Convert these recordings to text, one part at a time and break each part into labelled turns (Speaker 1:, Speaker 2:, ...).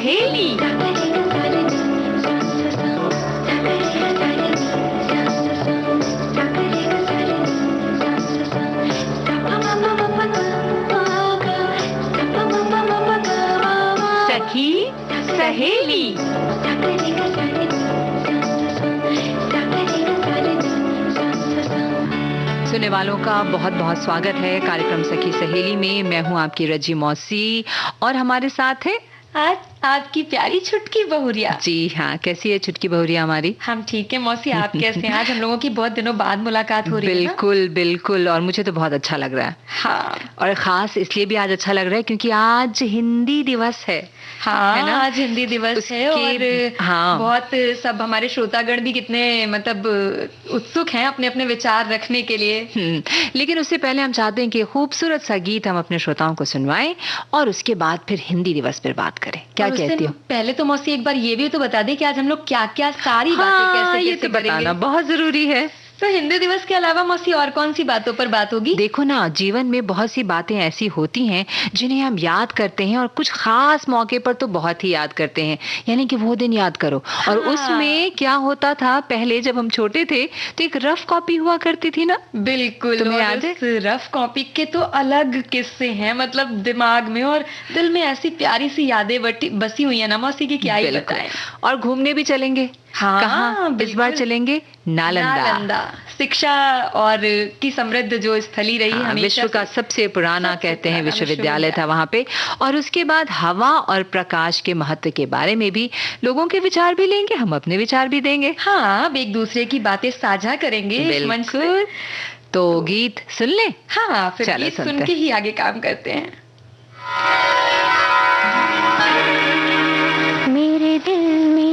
Speaker 1: सहेली। सखी सहेली। सुनने वालों का बहुत बहुत स्वागत है कार्यक्रम सखी सहेली में। मैं हूं आपकी रजी मौसी और हमारे साथ है
Speaker 2: आज आपकी प्यारी छुटकी बहुरिया।
Speaker 1: जी हाँ, कैसी है छुटकी बहुरिया हमारी?
Speaker 2: हम ठीक है मौसी, आप कैसे हैं? आज हम लोगों की बहुत दिनों बाद मुलाकात हो रही है।
Speaker 1: बिल्कुल बिल्कुल, और मुझे तो बहुत अच्छा लग रहा है।
Speaker 2: हाँ,
Speaker 1: और खास इसलिए भी आज अच्छा लग रहा है क्योंकि आज हिंदी दिवस है।
Speaker 2: हाँ
Speaker 1: है ना?
Speaker 2: आज हिंदी दिवस है और
Speaker 1: हाँ,
Speaker 2: बहुत सब हमारे श्रोतागण भी कितने मतलब उत्सुक हैं अपने अपने विचार रखने के लिए।
Speaker 1: लेकिन उससे पहले हम चाहते हैं कि खूबसूरत सा गीत हम अपने श्रोताओं को सुनवाएं और उसके बाद फिर हिंदी दिवस पर बात करें। क्या कहती हो?
Speaker 2: पहले तो मौसी एक बार ये भी तो बता दें कि आज हम लोग क्या क्या सारी बातें कैसे
Speaker 1: ये
Speaker 2: कैसे
Speaker 1: तो
Speaker 2: करेंगे।
Speaker 1: बताना बहुत जरूरी है।
Speaker 2: तो हिंदी दिवस के अलावा मौसी और कौन सी बातों पर बात होगी?
Speaker 1: देखो ना, जीवन में बहुत सी बातें ऐसी होती हैं जिन्हें हम याद करते हैं और कुछ खास मौके पर तो बहुत ही याद करते हैं। यानी कि वो दिन याद करो। और उसमें क्या होता था, पहले जब हम छोटे थे तो एक रफ कॉपी हुआ करती थी ना।
Speaker 2: बिल्कुल,
Speaker 1: तुम्हें याद है?
Speaker 2: रफ कॉपी के तो अलग किस्से हैं, मतलब दिमाग में और दिल में ऐसी प्यारी सी यादें बसी हुई है ना मौसी की, क्या ही बताएं।
Speaker 1: और घूमने भी चलेंगे।
Speaker 2: हाँ,
Speaker 1: कहाँ इस बार चलेंगे? नालंदा।
Speaker 2: शिक्षा और की समृद्ध जो स्थली रही है,
Speaker 1: विश्व का सबसे पुराना कहते हैं विश्वविद्यालय था वहां पे। और उसके बाद हवा और प्रकाश के महत्व के बारे में भी लोगों के विचार भी लेंगे, हम अपने विचार भी देंगे।
Speaker 2: हाँ, अब एक दूसरे की बातें साझा करेंगे इस मंच पे।
Speaker 1: तो गीत सुन ले।
Speaker 2: हाँ, फिर गीत सुन के ही आगे काम करते हैं।
Speaker 3: मेरे दिल में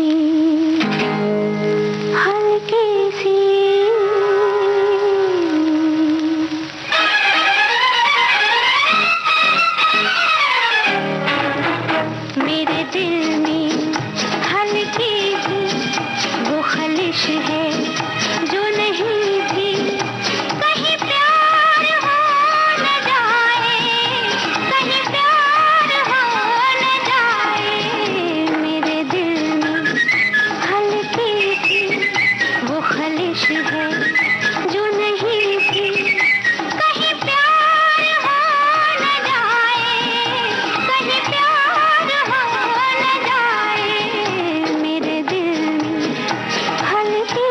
Speaker 3: हल्की सी मेरे दिल में हल्की सी वो खलिश है जो नहीं थी कहीं प्यार हो न जाए, कहीं प्यार हो न जाए। मेरे दिल में हल्की सी वो खलिश है जो नहीं थी कहीं प्यार हो न जाए, कहीं प्यार हो न जाए। मेरे दिल में हल्की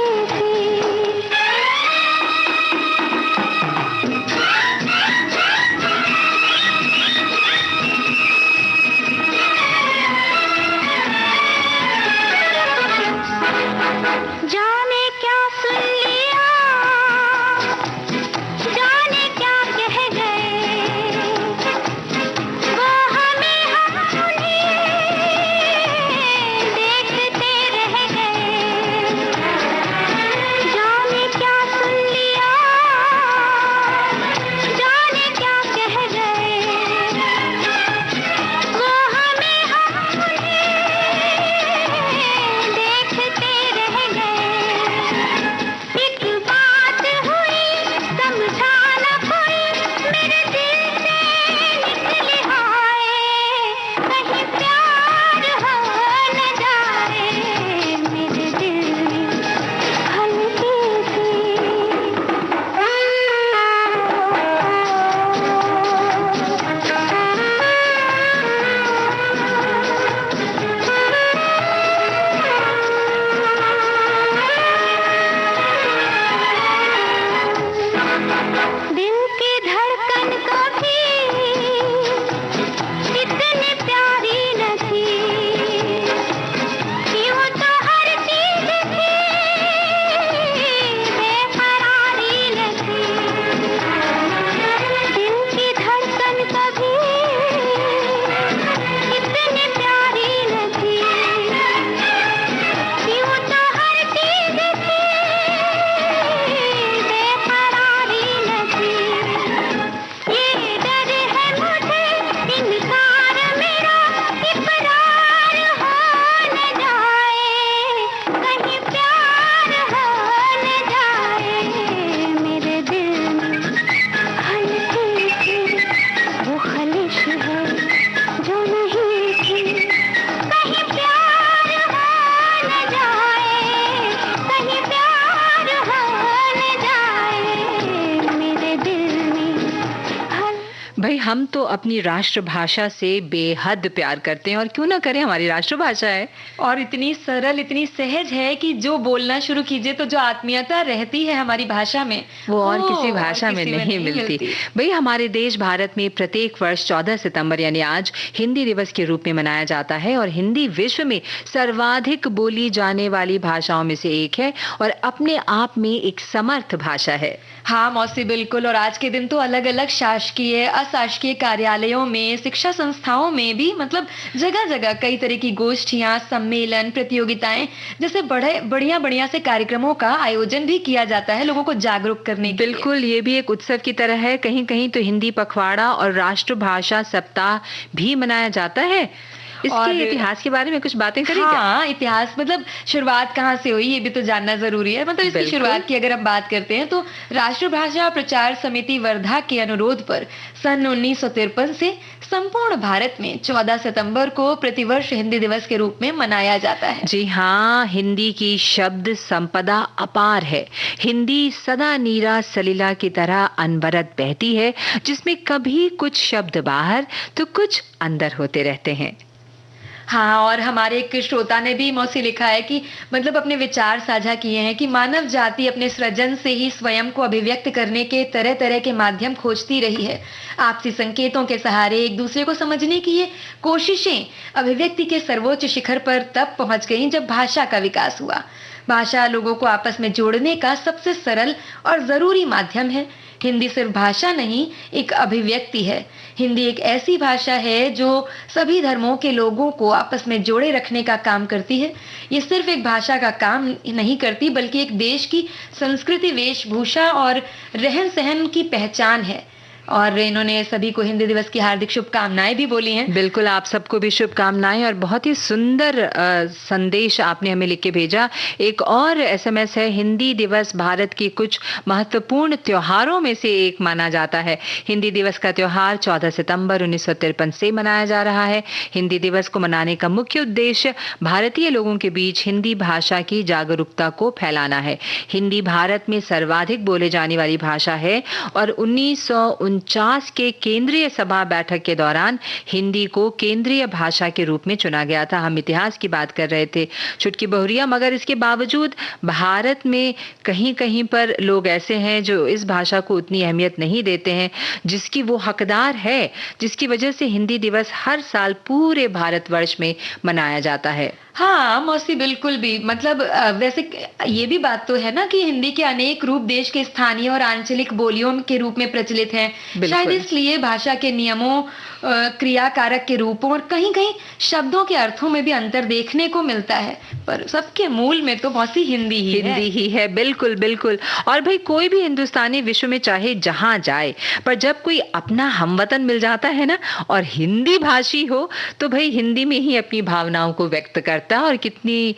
Speaker 1: हम तो अपनी राष्ट्रभाषा से बेहद प्यार करते हैं, और क्यों ना करें, हमारी राष्ट्रभाषा है।
Speaker 2: और इतनी सरल, इतनी सहज है कि जो बोलना शुरू कीजिए तो जो आत्मीयता रहती है हमारी भाषा में,
Speaker 1: वो और किसी भाषा में नहीं मिलती। भाई, हमारे देश भारत में प्रत्येक वर्ष 14 सितंबर यानी आज हिंदी दिवस के रूप में मनाया जाता है, और हिंदी विश्व में सर्वाधिक बोली जाने वाली भाषाओं में से एक है और अपने आप में एक समर्थ भाषा है।
Speaker 2: हाँ मौसी, बिल्कुल। और आज के दिन तो अलग अलग शासकीय, अशासकीय कार्यालयों में, शिक्षा संस्थाओं में भी, मतलब जगह जगह कई तरह की गोष्ठियां, सम्मेलन, प्रतियोगिताएं जैसे बड़े बढ़िया बढ़िया से कार्यक्रमों का आयोजन भी किया जाता है लोगों को जागरूक करने के लिए।
Speaker 1: बिल्कुल, ये भी एक उत्सव की तरह है। कहीं कहीं तो हिंदी पखवाड़ा और राष्ट्रभाषा सप्ताह भी मनाया जाता है। इसके इतिहास के बारे में कुछ बातें करें क्या?
Speaker 2: हाँ, इतिहास मतलब शुरुआत कहाँ से हुई ये भी तो जानना जरूरी है। मतलब इसकी शुरुआत की अगर हम बात करते हैं तो राष्ट्रभाषा प्रचार समिति वर्धा के अनुरोध पर सन 1953 से संपूर्ण भारत में 14 सितंबर को प्रतिवर्ष हिंदी दिवस के रूप में मनाया जाता है।
Speaker 1: जी हाँ, हिंदी की शब्द संपदा अपार है। हिंदी सदा नीरा सलीला की तरह अनवरत बहती है, जिसमें कभी कुछ शब्द बाहर तो कुछ अंदर होते रहते हैं।
Speaker 2: हाँ, और हमारे एक श्रोता ने भी मौसी लिखा है कि मतलब अपने विचार साझा किए हैं कि मानव जाति अपने सृजन से ही स्वयं को अभिव्यक्त करने के तरह तरह के माध्यम खोजती रही है। आपसी संकेतों के सहारे एक दूसरे को समझने की ये कोशिशें अभिव्यक्ति के सर्वोच्च शिखर पर तब पहुंच गईं जब भाषा का विकास हुआ। भाषा लोगों को आपस में जोड़ने का सबसे सरल और जरूरी माध्यम है। हिंदी सिर्फ भाषा नहीं, एक अभिव्यक्ति है। हिंदी एक ऐसी भाषा है जो सभी धर्मों के लोगों को आपस में जोड़े रखने का काम करती है। ये सिर्फ एक भाषा का काम नहीं करती, बल्कि एक देश की संस्कृति, वेशभूषा और रहन सहन की पहचान है। और इन्होंने सभी को हिंदी दिवस की हार्दिक शुभकामनाएं भी बोली हैं।
Speaker 1: बिल्कुल, आप सबको भी शुभकामनाएं, और बहुत ही सुंदर संदेश आपने हमें लिख के भेजा। एक और एसएमएस है, हिंदी दिवस भारत की कुछ महत्वपूर्ण त्योहारों में से एक माना जाता है। हिंदी दिवस का त्योहार 14 सितंबर 1953 से मनाया जा रहा है। हिंदी दिवस को मनाने का मुख्य उद्देश्य भारतीय लोगों के बीच हिंदी भाषा की जागरूकता को फैलाना है। हिंदी भारत में सर्वाधिक बोले जाने वाली भाषा है, और 1949 के केंद्रीय सभा बैठक के दौरान हिंदी को केंद्रीय भाषा के रूप में चुना गया था। हम इतिहास की बात कर रहे थे, चुटकी बहुरिया, मगर इसके बावजूद भारत में कहीं कहीं पर लोग ऐसे हैं जो इस भाषा को उतनी अहमियत नहीं देते हैं जिसकी वो हकदार है, जिसकी वजह से हिंदी दिवस हर साल पूरे भारतवर्ष में मनाया जाता है।
Speaker 2: हाँ मौसी, बिल्कुल भी। मतलब वैसे ये भी बात तो है ना कि हिंदी के अनेक रूप देश के स्थानीय और आंचलिक बोलियों के रूप में प्रचलित हैं। शायद इसलिए भाषा के नियमों, क्रिया कारक के रूपों और कहीं कहीं शब्दों के अर्थों में भी अंतर देखने को मिलता है, पर सबके मूल में तो मौसी हिंदी ही है।
Speaker 1: बिल्कुल बिल्कुल। और भाई, कोई भी हिंदुस्तानी विश्व में चाहे जहां जाए, पर जब कोई अपना हमवतन मिल जाता है ना और हिंदी भाषी हो, तो भाई हिंदी में ही अपनी भावनाओं को व्यक्त करता है, और कितनी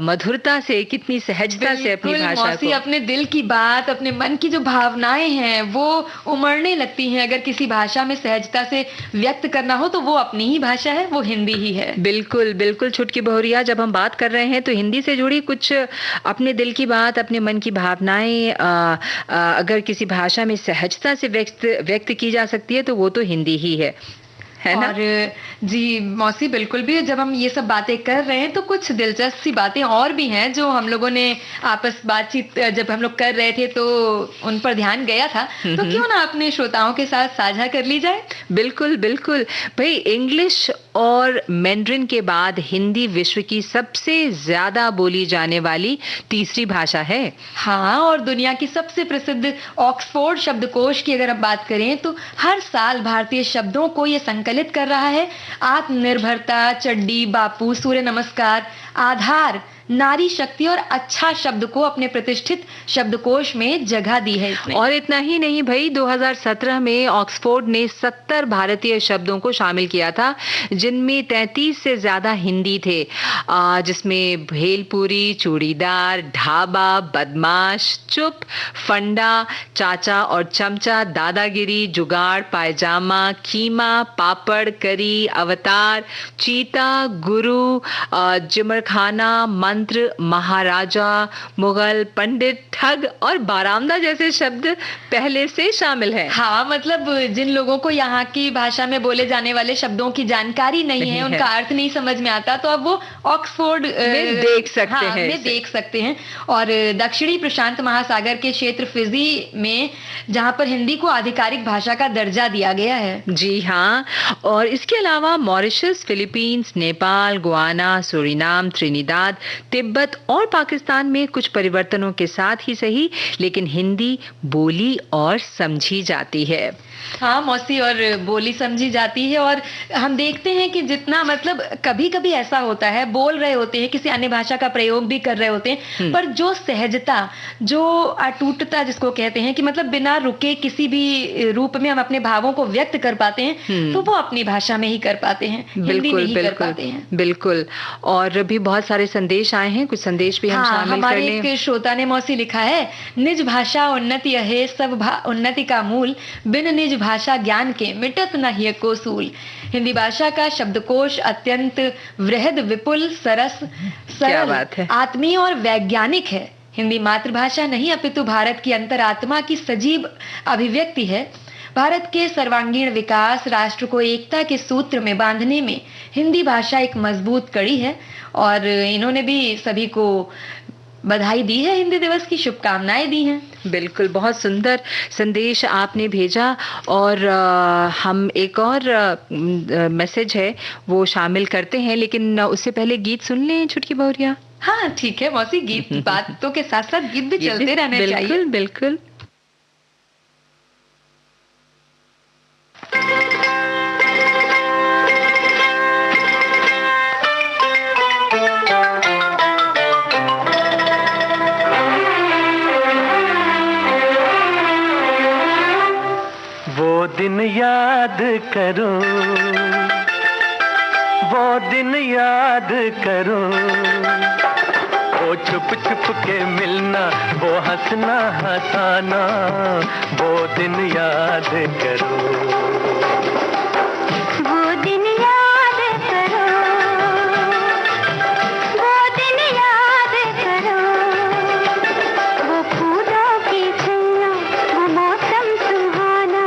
Speaker 1: मधुरता से, कितनी सहजता से अपनी भाषा को,
Speaker 2: अपने दिल की बात, अपने मन की जो भावनाएं हैं वो उमड़ने लगती हैं। अगर किसी भाषा में सहजता से व्यक्त करना हो तो वो अपनी ही भाषा है, वो हिंदी ही है।
Speaker 1: बिल्कुल बिल्कुल। छुटकी बहुरिया, जब हम बात कर रहे हैं तो हिंदी से जुड़ी कुछ अपने दिल की बात, अपने मन की भावनाएं अगर किसी भाषा में सहजता से व्यक्त की जा सकती है तो वो तो हिंदी ही है ना?
Speaker 2: और जी मौसी, बिल्कुल भी। जब हम ये सब बातें कर रहे हैं तो कुछ दिलचस्प सी बातें और भी हैं जो हम लोगों ने बातचीत जब हम लोग कर रहे थे तो उन पर ध्यान गया था, तो क्यों ना अपने श्रोताओं के साथ साझा कर ली जाए।
Speaker 1: बिल्कुल बिल्कुल। भाई, इंग्लिश और मैंड्रिन के बाद हिंदी विश्व की सबसे ज्यादा बोली जाने वाली तीसरी भाषा है।
Speaker 2: हाँ, और दुनिया की सबसे प्रसिद्ध ऑक्सफोर्ड शब्दकोश की अगर हम बात करें तो हर साल भारतीय शब्दों को ये संकलित कर रहा है। आत्मनिर्भरता, चड्डी, बापू, सूर्य नमस्कार, आधार, नारी शक्ति और अच्छा शब्द को अपने प्रतिष्ठित शब्दकोश में जगह दी है इसने।
Speaker 1: और इतना ही नहीं भाई, 2017 में ऑक्सफोर्ड ने 70 भारतीय शब्दों को शामिल किया था, जिनमें 33 से ज्यादा हिंदी थे, जिसमें भेलपुरी, चूड़ीदार, ढाबा, बदमाश, चुप, फंडा, चाचा और चमचा, दादागिरी, जुगाड़, पायजामा, कीमा, पापड़, करी, अवतार, चीता, गुरु, जिमरखाना, मंत्र, मंत्र, महाराजा, मुगल, पंडित, ठग और बारामदा जैसे शब्द पहले से शामिल हैं।
Speaker 2: हाँ, मतलब जिन लोगों को यहाँ की भाषा में बोले जाने वाले शब्दों की जानकारी नहीं है, उनका अर्थ नहीं समझ में आता, तो अब वो ऑक्सफोर्ड
Speaker 1: में देख सकते हैं,
Speaker 2: में देख सकते हैं। और दक्षिणी प्रशांत महासागर के क्षेत्र फिजी में, जहाँ पर हिंदी को आधिकारिक भाषा का दर्जा दिया गया है।
Speaker 1: जी हाँ, और इसके अलावा Mauritius, Philippines, Nepal, Guana, Suriname, Trinidad, Tibet और पाकिस्तान में कुछ परिवर्तनों के साथ ही सही, लेकिन हिंदी बोली और समझी जाती है।
Speaker 2: हाँ मौसी, और बोली समझी जाती है। और हम देखते हैं कि जितना, मतलब कभी कभी ऐसा होता है, बोल रहे होते हैं, किसी अन्य भाषा का प्रयोग भी कर रहे होते हैं, पर जो सहजता, जो अटूटता जिसको कहते हैं, कि मतलब बिना रुके किसी भी रूप में हम अपने भावों को व्यक्त कर पाते हैं, तो वो अपनी भाषा में ही कर पाते हैं, हिंदी में ही कर पाते हैं।
Speaker 1: बिल्कुल। और भी बहुत सारे संदेश आए हैं, कुछ संदेश भी हम शामिल कर लें।
Speaker 2: हमारे एक श्रोता ने मौसी लिखा है, निज भाषा उन्नति है, सब उन्नति का मूल, बिन निज भाषा ज्ञान के मिटत न हिय को सूल। हिंदी भाषा का शब्दकोश अत्यंत वृहद, विपुल, सरस, सरल, आत्मीय और वैज्ञानिक है। हिंदी मातृभाषा नहीं अपितु भारत की अंतरात्मा की सजीव अभिव्यक्ति है। भारत के सर्वांगीण विकास, राष्ट्र को एकता के सूत्र में बांधने में हिंदी भाषा एक मजबूत कड़ी है। और इन्होंने भी सभी को बधाई दी है, हिंदी दिवस की शुभकामनाएं दी हैं।
Speaker 1: बिल्कुल, बहुत सुंदर संदेश आपने भेजा। और हम एक और मैसेज है वो शामिल करते हैं, लेकिन उससे पहले गीत सुन लें छुटकी बहुरिया।
Speaker 2: हाँ ठीक है मौसी, गीत बातों के साथ साथ गीत भी चलते रहने चाहिए।
Speaker 1: बिल्कुल बिल्कुल।
Speaker 4: वो दिन याद करो, वो दिन याद करो, वो छुप छुप के मिलना, वो हंसना हंसाना, वो दिन याद करो।
Speaker 3: वो दिन याद करो, वो दिन याद करो, वो फूलों की छैया, वो मौसम सुहाना,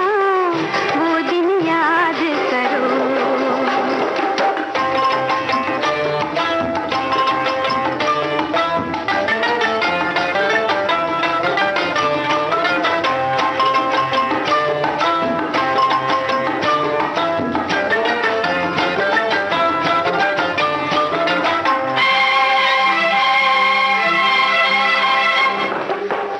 Speaker 3: वो दिन याद करो।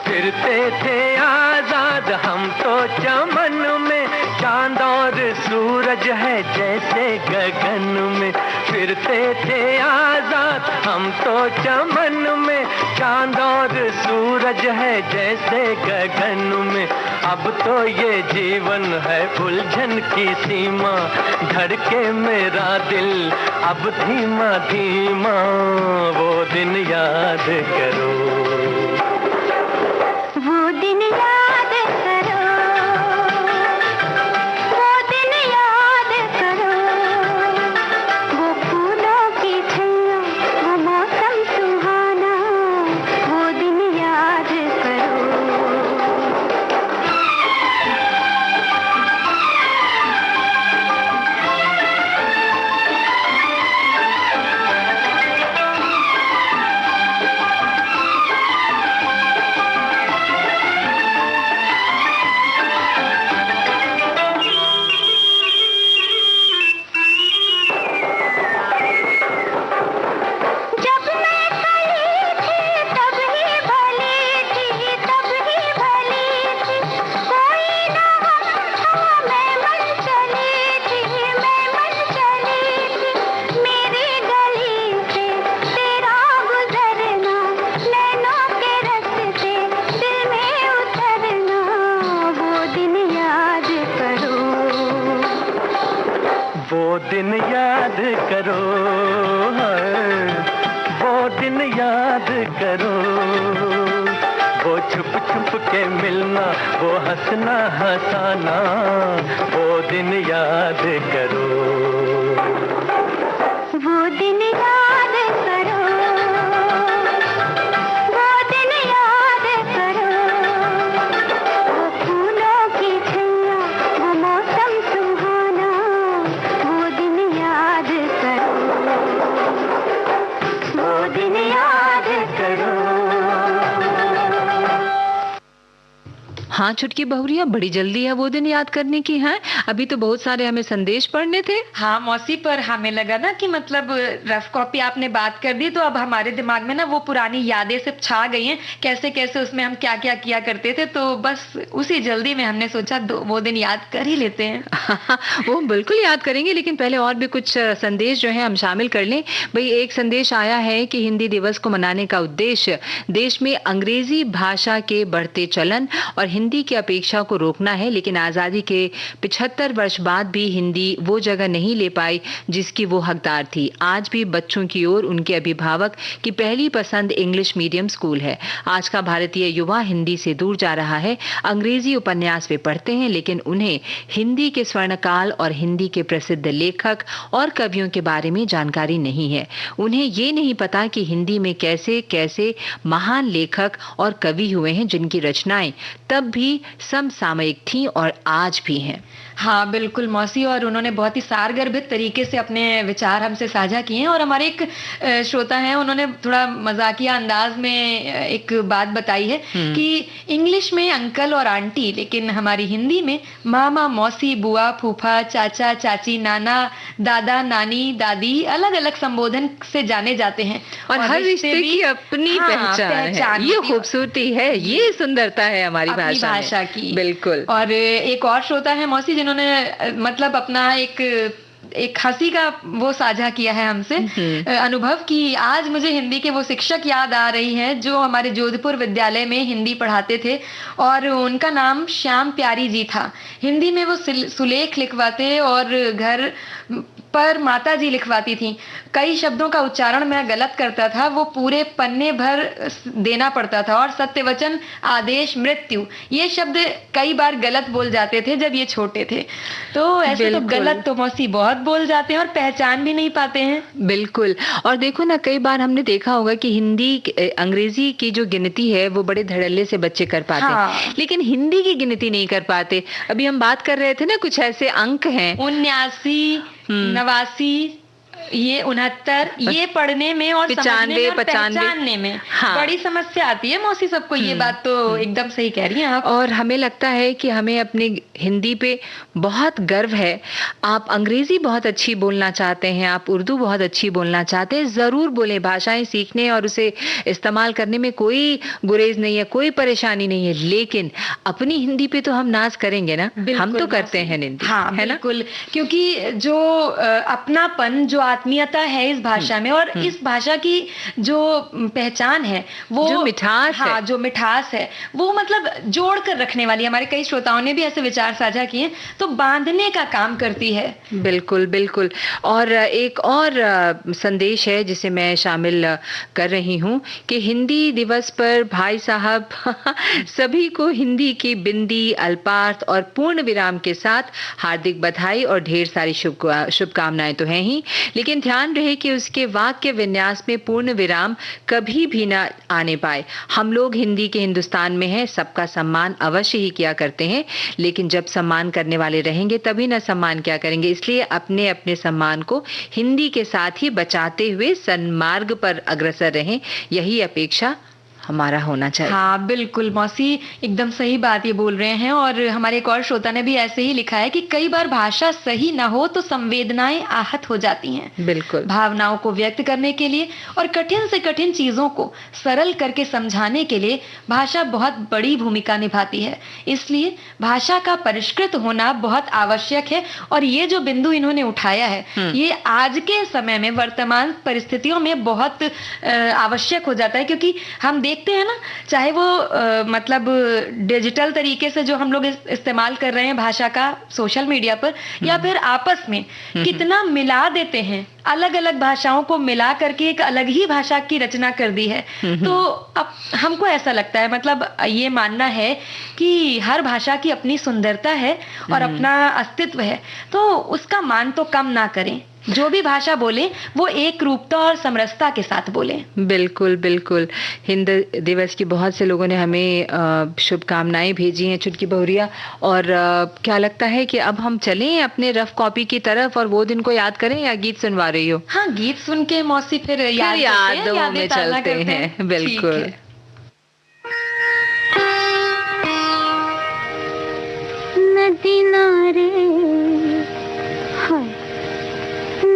Speaker 4: फिरते थे आजाद हम तो चमन में, चांद और सूरज है जैसे गगन में। फिरते थे आजाद हम तो चमन में, चांद और सूरज है जैसे गगन में। अब तो ये जीवन है उलझन की सीमा, धड़के मेरा दिल अब धीमा धीमा, वो दिन याद करो।
Speaker 3: वो दिन याद करो, वो दिन याद करो, वो फूलों की छैया, वो मौसम सुहाना, वो दिन याद करो।
Speaker 4: वो दिन याद करो, वो दिन याद करो, वो छुप छुप के मिलना, वो हंसना हंसाना, वो दिन याद करो।
Speaker 3: वो दिन याद करो,
Speaker 1: हाँ छुटकी बहुरिया, बड़ी जल्दी है वो दिन याद करने की। है अभी तो बहुत सारे हमें संदेश पढ़ने थे।
Speaker 2: हाँ मौसी, पर हमें लगा ना कि मतलब रफ कॉपी आपने बात कर दी तो अब हमारे दिमाग में ना वो पुरानी यादें सब छा गई हैं, कैसे कैसे उसमें हम क्या क्या किया करते थे, तो बस उसी जल्दी में हमने सोचा वो दिन याद कर ही लेते हैं।
Speaker 1: वो बिल्कुल याद करेंगे, लेकिन पहले और भी कुछ संदेश जो है हम शामिल कर लें। भाई एक संदेश आया है कि हिंदी दिवस को मनाने का उद्देश्य देश में अंग्रेजी भाषा के बढ़ते चलन और हिंदी की अपेक्षा को रोकना है, लेकिन आजादी के 75 वर्ष बाद भी हिंदी वो जगह नहीं ले पाई जिसकी वो हकदार थी। आज भी बच्चों की ओर उनके अभिभावक की पहली पसंद इंग्लिश मीडियम स्कूल है। आज का भारतीय युवा हिंदी से दूर जा रहा है। अंग्रेजी उपन्यास वे पढ़ते हैं, लेकिन उन्हें हिंदी के स्वर्णकाल और हिंदी के प्रसिद्ध लेखक और कवियों के बारे में जानकारी नहीं है। उन्हें ये नहीं पता कि हिंदी में कैसे कैसे महान लेखक और कवि हुए हैं जिनकी रचनाएं तब भी समसामयिक थी और आज भी हैं।
Speaker 2: हाँ बिल्कुल मौसी, और उन्होंने बहुत ही सारगर्भित तरीके से अपने विचार हमसे साझा किए हैं। और हमारे एक श्रोता हैं, उन्होंने थोड़ा मजाकिया अंदाज में एक बात बताई है कि इंग्लिश में अंकल और आंटी, लेकिन हमारी हिंदी में मामा, मौसी, बुआ, फूफा, चाचा, चाची, नाना, दादा, नानी, दादी अलग अलग संबोधन से जाने जाते हैं
Speaker 1: और हर रिश्ते की अपनी पहचान है। ये खूबसूरती है, ये सुंदरता है हमारी भाषा
Speaker 2: की।
Speaker 1: बिल्कुल।
Speaker 2: और एक और श्रोता है मौसी, जिन्होंने मतलब अपना एक हंसी का वो साझा किया है हमसे अनुभव कि आज मुझे हिंदी के वो शिक्षक याद आ रही हैं जो हमारे जोधपुर विद्यालय में हिंदी पढ़ाते थे, और उनका नाम श्याम प्यारी जी था। हिंदी में वो सुलेख लिखवाते और घर पर माता जी लिखवाती थी। कई शब्दों का उच्चारण मैं गलत करता था, वो पूरे पन्ने भर देना पड़ता था। और सत्यवचन, आदेश, मृत्यु, ये शब्द कई बार गलत बोल जाते थे जब ये छोटे थे। तो ऐसे तो गलत तो मौसी बहुत बोल जाते हैं और पहचान भी नहीं पाते हैं।
Speaker 1: बिल्कुल। और देखो ना, कई बार हमने देखा होगा कि हिंदी अंग्रेजी की जो गिनती है वो बड़े धड़ल्ले से बच्चे कर पाते हैं, लेकिन हिंदी की गिनती नहीं कर पाते। अभी हम बात कर रहे थे ना, कुछ ऐसे अंक हैं
Speaker 2: 79, 89, ये 69, ये पढ़ने में और
Speaker 1: 95,
Speaker 2: पहचानने में बड़ी समस्या आती है मौसी सबको। ये बात तो एकदम सही कह रही हैं आप।
Speaker 1: और हमें लगता है कि हमें अपनी हिंदी पे बहुत गर्व है। आप अंग्रेजी बहुत अच्छी बोलना चाहते हैं, आप उर्दू बहुत अच्छी बोलना चाहते हैं, जरूर बोलें। भाषाएं सीखने और उसे इस्तेमाल करने में कोई गुरेज नहीं है, कोई परेशानी नहीं है, लेकिन अपनी हिंदी पे तो हम नाज करेंगे ना। हम तो करते हैं हिंदी, है ना?
Speaker 2: बिल्कुल, क्योंकि जो अपनापन, जो आत्मीयता है इस भाषा में, और इस भाषा की जो पहचान है, वो
Speaker 1: जो मिठास है,
Speaker 2: जो मिठास है, वो मतलब जोड़ कर रखने वाली। हमारे कई श्रोताओं ने भी ऐसे विचार साझा किए, तो बांधने का काम करती है।
Speaker 1: बिल्कुल बिल्कुल। और एक और संदेश है जिसे मैं शामिल कर रही हूँ कि हिंदी दिवस पर भाई साहब सभी को हिंदी की बिंदी, अल्पार्थ और पूर्ण विराम के साथ हार्दिक बधाई और ढेर सारी शुभकामनाएं तो हैं ही, लेकिन ध्यान रहे कि उसके वाक्य विन्यास में पूर्ण विराम कभी भी ना आने पाए। हम लोग हिंदी के हिंदुस्तान में हैं, सबका सम्मान अवश्य ही किया करते हैं, लेकिन जब सम्मान करने वाले रहेंगे तभी ना सम्मान क्या करेंगे। इसलिए अपने अपने सम्मान को हिंदी के साथ ही बचाते हुए सन्मार्ग पर अग्रसर रहें, यही अपेक्षा हमारा होना चाहिए।
Speaker 2: हाँ बिल्कुल मौसी, एकदम सही बात ये बोल रहे हैं। और हमारे एक और श्रोता ने भी ऐसे ही लिखा है कि कई बार भाषा सही ना हो तो संवेदनाएं आहत हो जाती हैं।
Speaker 1: बिल्कुल।
Speaker 2: भावनाओं को व्यक्त करने के लिए और कठिन से कठिन चीजों को सरल करके समझाने के लिए भाषा बहुत बड़ी भूमिका निभाती है। इसलिए भाषा का परिष्कृत होना बहुत आवश्यक है। और ये जो बिंदु इन्होंने उठाया है, ये आज के समय में, वर्तमान परिस्थितियों में बहुत आवश्यक हो जाता है, क्योंकि हम देखते हैं ना, चाहे वो मतलब डिजिटल तरीके से जो हम लोग इस्तेमाल कर रहे हैं भाषा का सोशल मीडिया पर, या फिर आपस में कितना मिला देते हैं, अलग अलग भाषाओं को मिला करके एक अलग ही भाषा की रचना कर दी है। तो अब हमको ऐसा लगता है, मतलब ये मानना है कि हर भाषा की अपनी सुंदरता है और अपना अस्तित्व है, तो उसका मान तो कम ना करें। जो भी भाषा बोले वो एक रूपता और समरसता के साथ बोले।
Speaker 1: बिल्कुल बिल्कुल। हिंद दिवस की बहुत से लोगों ने हमें शुभकामनाएं भेजी हैं चुटकी बहुरिया, और क्या लगता है कि अब हम चलें अपने रफ कॉपी की तरफ और वो दिन को याद करें, या गीत सुनवा रही हो?
Speaker 2: हाँ, गीत सुन के मौसी फिर
Speaker 1: यादों में चलते हैं। बिल्कुल।
Speaker 3: नदी नारे हाय,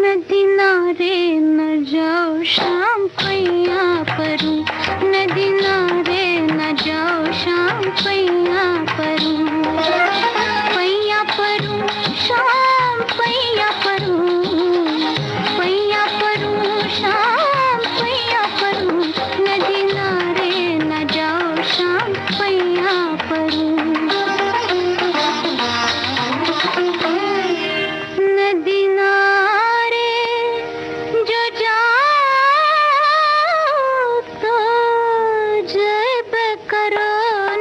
Speaker 3: नदी नारे न जाओ शाम पैया परूं, नदी नारे न जाओ शाम पैया परूं, पैया परूं शाम पैया परूं, पैया परूं शाम पैया परूं, नदी नारे न जाओ शाम पैया परूं, नदी नारे जो जाओ तो जब करो,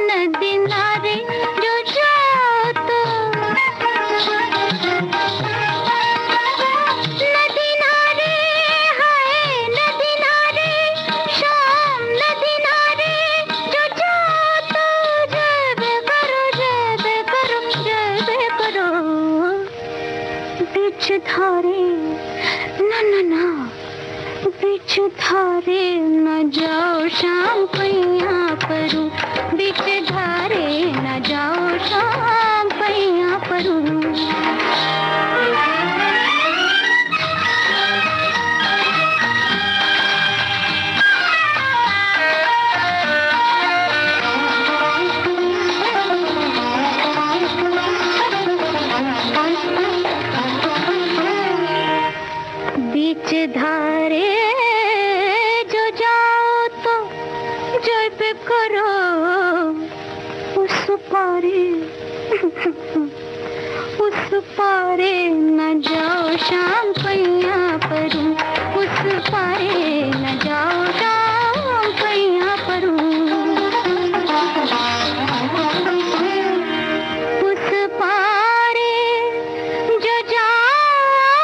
Speaker 3: नदी नारे जो जाओ तो, नदी नारे हाय, नदी नारे शाम, नदी नारे जो जाओ तो जब करो, जब करो, जब करो, बीच धारे ना ना ना, बीच धारे न जाओ शाम पैया परूं, बीच धारे न जाओ शाम पैया परूं, बीच धारे जो जाओ तो जब करो, उस पारे उस पारे न जाओ शाम पैया परूं, उस पारे न जाओ शाम पैया परूं, उस पारे जो जाओ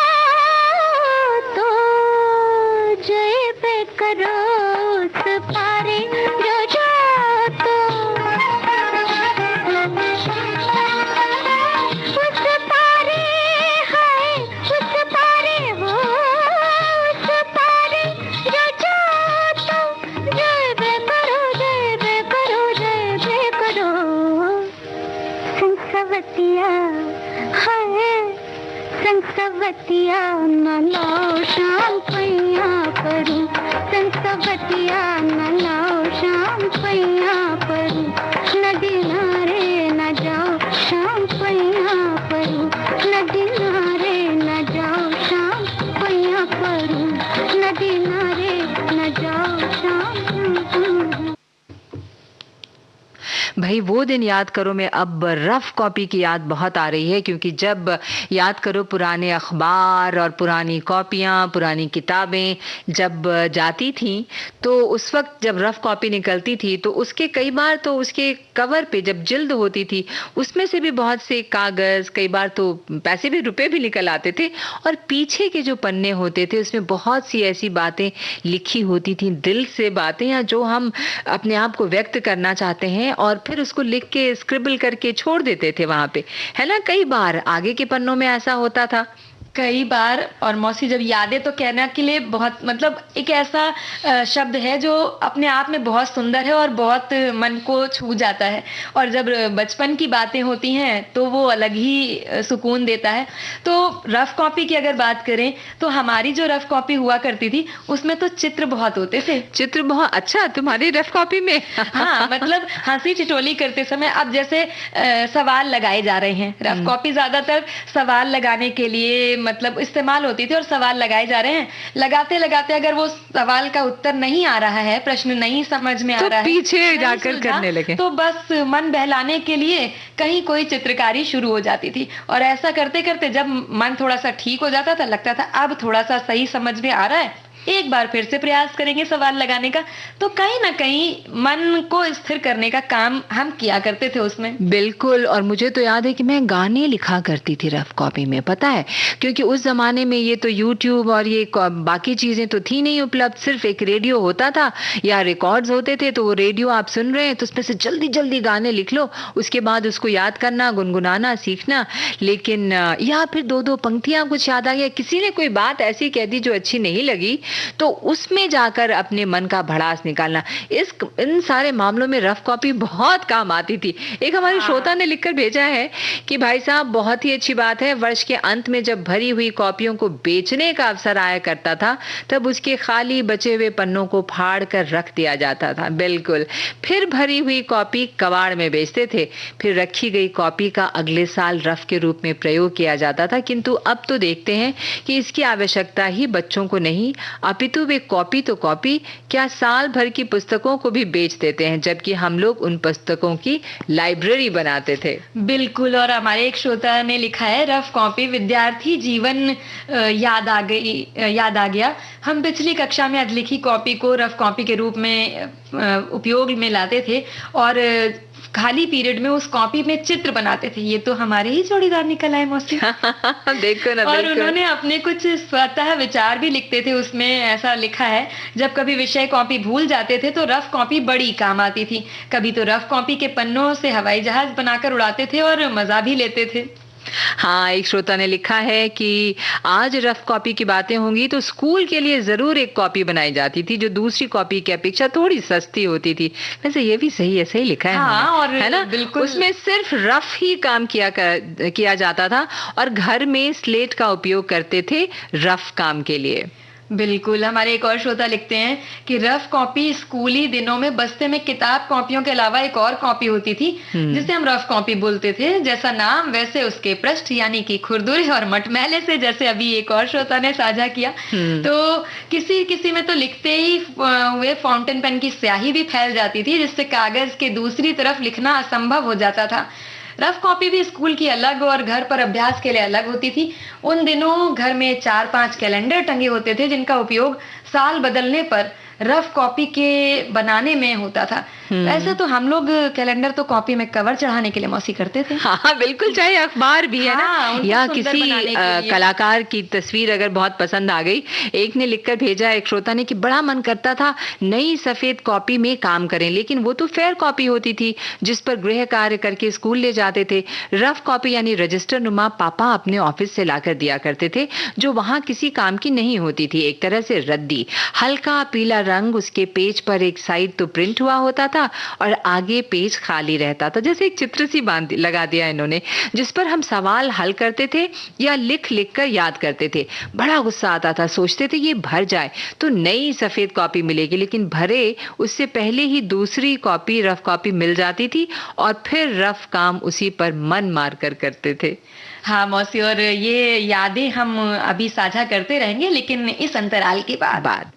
Speaker 3: तो जब करो, उस पारे जो जाओ तो, उस पारे हाय, उस पारे हो, उस पारे जो जाओ तो जब करो, जब करो, जब करो, संसवतिया हाय, संसवतिया न लाओ शाम पैया परूं, संसवतिया न लाओ शाम पैया परूं, नदी नारे न जाओ शाम पैया परूं, नदी नारे न जाओ शाम पैया परूं, नदी नारे न जाओ शाम।
Speaker 1: भाई वो दिन याद करो में अब रफ कॉपी की याद बहुत आ रही है, क्योंकि जब याद करो पुराने अखबार और पुरानी कॉपियाँ, पुरानी किताबें जब जाती थी, तो उस वक्त जब रफ कॉपी निकलती थी तो उसके कई बार तो उसके कवर पे जब जिल्द होती थी उसमें से भी बहुत से कागज, कई बार तो पैसे भी, रुपए भी निकल आते थे, और पीछे के जो पन्ने होते थे उसमें बहुत सी ऐसी बातें लिखी होती थी, दिल से बातें, या जो हम अपने आप को व्यक्त करना चाहते हैं और फिर उसको लिख के स्क्रिबल करके छोड़ देते थे वहां पे, है ना? कई बार आगे के पन्नों में ऐसा होता था
Speaker 2: कई बार। और मौसी जब यादें तो कहने के लिए बहुत मतलब एक ऐसा शब्द है जो अपने आप में बहुत सुंदर है और बहुत मन को छू जाता है, और जब बचपन की बातें होती हैं तो वो अलग ही सुकून देता है। तो रफ कॉपी की अगर बात करें तो हमारी जो रफ कॉपी हुआ करती थी उसमें तो चित्र बहुत होते थे।
Speaker 1: चित्र बहुत अच्छा तुम्हारी रफ कॉपी में
Speaker 2: हाँ, मतलब हंसी ठिठोली करते समय अब जैसे सवाल लगाए जा रहे हैं, रफ कॉपी ज्यादातर सवाल लगाने के लिए मतलब इस्तेमाल होती थी, और सवाल लगाए जा रहे हैं, लगाते लगाते अगर वो सवाल का उत्तर नहीं आ रहा है, प्रश्न नहीं समझ में आ रहा है,
Speaker 1: पीछे जाकर करने लगे,
Speaker 2: तो बस मन बहलाने के लिए कहीं कोई चित्रकारी शुरू हो जाती थी। और ऐसा करते करते जब मन थोड़ा सा ठीक हो जाता था, लगता था अब थोड़ा सा सही समझ में आ रहा है, एक बार फिर से प्रयास करेंगे सवाल लगाने का, तो कहीं ना कहीं मन को स्थिर करने का काम हम किया करते थे उसमें।
Speaker 1: बिल्कुल, और मुझे तो याद है कि मैं गाने लिखा करती थी रफ कॉपी में, पता है, क्योंकि उस जमाने में ये तो यूट्यूब और ये बाकी चीजें तो थी नहीं उपलब्ध, सिर्फ एक रेडियो होता था या रिकॉर्ड्स होते थे, तो वो रेडियो आप सुन रहे हैं तो उसमें से जल्दी जल्दी गाने लिख लो, उसके बाद उसको याद करना, गुनगुनाना सीखना। लेकिन या फिर दो दो पंक्तियां कुछ याद आ गया, किसी ने कोई बात ऐसी कह दी जो अच्छी नहीं लगी, तो उसमें जाकर अपने मन का भड़ास निकालना, इन सारे मामलों में रफ कॉपी बहुत काम आती थी। एक हमारे श्रोता ने लिखकर भेजा है कि भाई साहब बहुत ही अच्छी बात है, वर्ष के अंत में जब भरी हुई कॉपियों को बेचने का अवसर आया करता था तब उसके खाली बचे हुए पन्नों को फाड़ कर रख दिया जाता था। बिल्कुल, फिर भरी हुई कॉपी कबाड़ में बेचते थे, फिर रखी गई कॉपी का अगले साल रफ के रूप में प्रयोग किया जाता था। किंतु अब तो देखते हैं कि इसकी आवश्यकता ही बच्चों को नहीं, अपितु वे कॉपी तो कॉपी क्या साल भर की पुस्तकों को भी बेच देते हैं, जबकि हम लोग उन पुस्तकों की लाइब्रेरी बनाते थे।
Speaker 2: बिल्कुल, और हमारे एक श्रोता ने लिखा है, रफ कॉपी विद्यार्थी जीवन याद आ गया। हम पिछली कक्षा में अधलिखी कॉपी को रफ कॉपी के रूप में उपयोग में लाते थे और खाली पीरियड में उस कॉपी में चित्र बनाते थे। ये तो हमारे ही जोड़ीदार निकल आए मौसी।
Speaker 1: देखो ना,
Speaker 2: और उन्होंने अपने कुछ स्वतः विचार भी लिखते थे उसमें। ऐसा लिखा है, जब कभी विषय कॉपी भूल जाते थे तो रफ कॉपी बड़ी काम आती थी। कभी तो रफ कॉपी के पन्नों से हवाई जहाज बनाकर उड़ाते थे और मजा भी लेते थे।
Speaker 1: हाँ, एक श्रोता ने लिखा है कि आज रफ कॉपी की बातें होंगी तो स्कूल के लिए जरूर एक कॉपी बनाई जाती थी जो दूसरी कॉपी की अपेक्षा थोड़ी सस्ती होती थी। वैसे ये भी सही है, सही लिखा है।
Speaker 2: हाँ, और
Speaker 1: है ना,
Speaker 2: बिल्कुल
Speaker 1: उसमें सिर्फ रफ ही काम किया जाता था और घर में स्लेट का उपयोग करते थे रफ काम के लिए।
Speaker 2: बिल्कुल, हमारे एक और श्रोता लिखते हैं कि रफ कॉपी स्कूली दिनों में बस्ते में किताब कॉपियों के अलावा एक और कॉपी होती थी जिसे हम रफ कॉपी बोलते थे। जैसा नाम वैसे उसके पृष्ठ, यानी कि खुरदुरे और मटमैले से, जैसे अभी एक और श्रोता ने साझा किया। तो किसी किसी में तो लिखते ही हुए फाउंटेन पेन की स्याही भी फैल जाती थी, जिससे कागज के दूसरी तरफ लिखना असंभव हो जाता था। रफ कॉपी भी स्कूल की अलग और घर पर अभ्यास के लिए अलग होती थी। उन दिनों घर में 4-5 कैलेंडर टंगे होते थे जिनका उपयोग साल बदलने पर रफ कॉपी के बनाने में होता था। ऐसे तो हम लोग कैलेंडर तो कॉपी में कवर चढ़ाने के लिए मौसी करते थे।
Speaker 1: हाँ बिल्कुल, चाहे अखबार भी है
Speaker 2: हाँ,
Speaker 1: ना, या किसी कलाकार की तस्वीर अगर बहुत पसंद आ गई। एक ने लिखकर भेजा, एक श्रोता ने, कि बड़ा मन करता था नई सफेद कॉपी में काम करें, लेकिन वो तो फेयर कॉपी होती थी जिस पर गृह कार्य करके स्कूल ले जाते थे। रफ कॉपी यानी रजिस्टर नुमा पापा अपने ऑफिस से लाकर दिया करते थे, जो वहां किसी काम की नहीं होती थी। एक तरह से रद्दी, हल्का पीला रंग, उसके पेज पर एक साइड तो प्रिंट हुआ होता था और आगे पेज खाली रहता था। जैसे एक चित्र सी लगा दिया इन्होंने, जिस पर हम सवाल हल करते थे या लिख लिख कर याद करते थे। बड़ा गुस्सा आता था, सोचते थे ये भर जाए तो नई सफेद कॉपी मिलेगी, लेकिन भरे उससे पहले ही दूसरी कॉपी, रफ कॉपी मिल जाती थी और फिर रफ काम उसी पर मन मार कर करते थे।
Speaker 2: हाँ मौसी, और ये यादें हम अभी साझा करते रहेंगे, लेकिन इस अंतराल के बाद।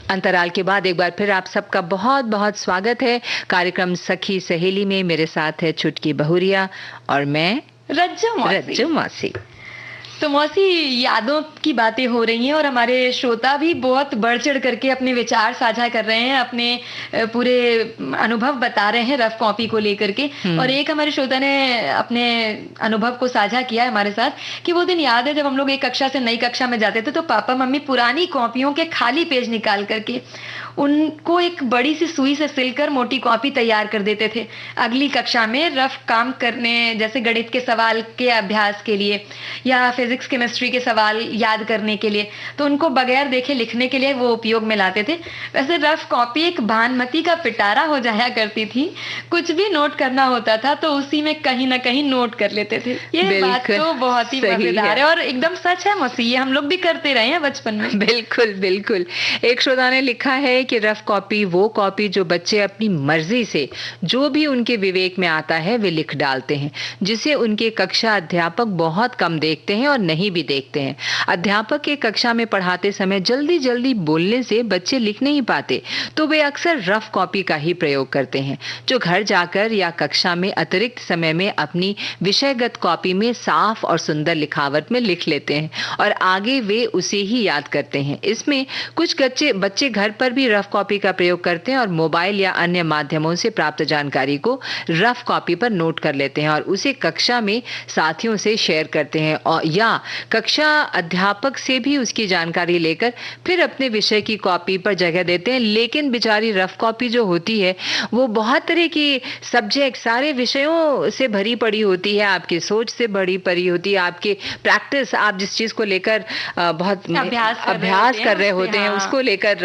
Speaker 2: अंतराल के बाद एक बार फिर आप सबका बहुत बहुत स्वागत है कार्यक्रम सखी सहेली में। मेरे साथ है छुटकी बहुरिया और मैं रज्जू मौसी। तो मौसी, यादों की बातें हो रही हैं और हमारे श्रोता भी बहुत बढ़ चढ़ करके अपने विचार साझा कर रहे हैं, अपने पूरे अनुभव बता रहे हैं रफ कॉपी को लेकर के। और एक हमारे श्रोता ने अपने अनुभव को साझा किया है हमारे साथ कि वो दिन याद है जब हम लोग एक कक्षा से नई कक्षा में जाते थे तो पापा मम्मी पुरानी कॉपियों के खाली पेज निकाल करके उनको एक बड़ी सी सुई से सिलकर मोटी कॉपी तैयार कर देते थे अगली कक्षा में रफ काम करने, जैसे गणित के सवाल के अभ्यास के लिए या फिजिक्स केमिस्ट्री के सवाल याद करने के लिए, तो उनको बगैर देखे लिखने के लिए वो उपयोग में लाते थे। वैसे रफ कॉपी एक भानुमति का पिटारा हो जाया करती थी, कुछ भी नोट करना होता था तो उसी में कहीं ना कहीं नोट कर लेते थे। ये बात तो बहुत ही मजेदार है और एकदम सच है मौसी, ये हम लोग भी करते रहे हैं बचपन में।
Speaker 1: बिल्कुल बिल्कुल। एक श्रोता ने लिखा है कि रफ कॉपी वो कॉपी जो बच्चे अपनी मर्जी से जो भी उनके विवेक में आता है वे लिख डालते हैं, जिसे उनके कक्षा अध्यापक बहुत कम देखते हैं और नहीं भी देखते हैं। अध्यापक के कक्षा में पढ़ाते समय जल्दी जल्दी बोलने से बच्चे लिख नहीं पाते, तो वे अक्सर रफ कॉपी का ही प्रयोग करते हैं, जो घर जाकर या कक्षा में अतिरिक्त समय में अपनी विषयगत कॉपी में साफ और सुंदर लिखावट में लिख लेते हैं और आगे वे उसे ही याद करते हैं। इसमें कुछ बच्चे घर पर भी रफ कॉपी का प्रयोग करते हैं और मोबाइल या अन्य माध्यमों से प्राप्त जानकारी को रफ कॉपी पर नोट कर लेते हैं और उसे कक्षा में साथियों से शेयर करते हैं, और या कक्षा अध्यापक से भी उसकी जानकारी लेकर फिर अपने विषय की कॉपी पर जगह देते हैं। लेकिन बेचारी रफ कॉपी जो होती है वो बहुत तरह की सब्जेक्ट, सारे विषयों से भरी पड़ी होती है, आपकी सोच से भरी पड़ी होती है, आपके प्रैक्टिस, आप जिस चीज को लेकर बहुत अभ्यास कर रहे होते हैं उसको लेकर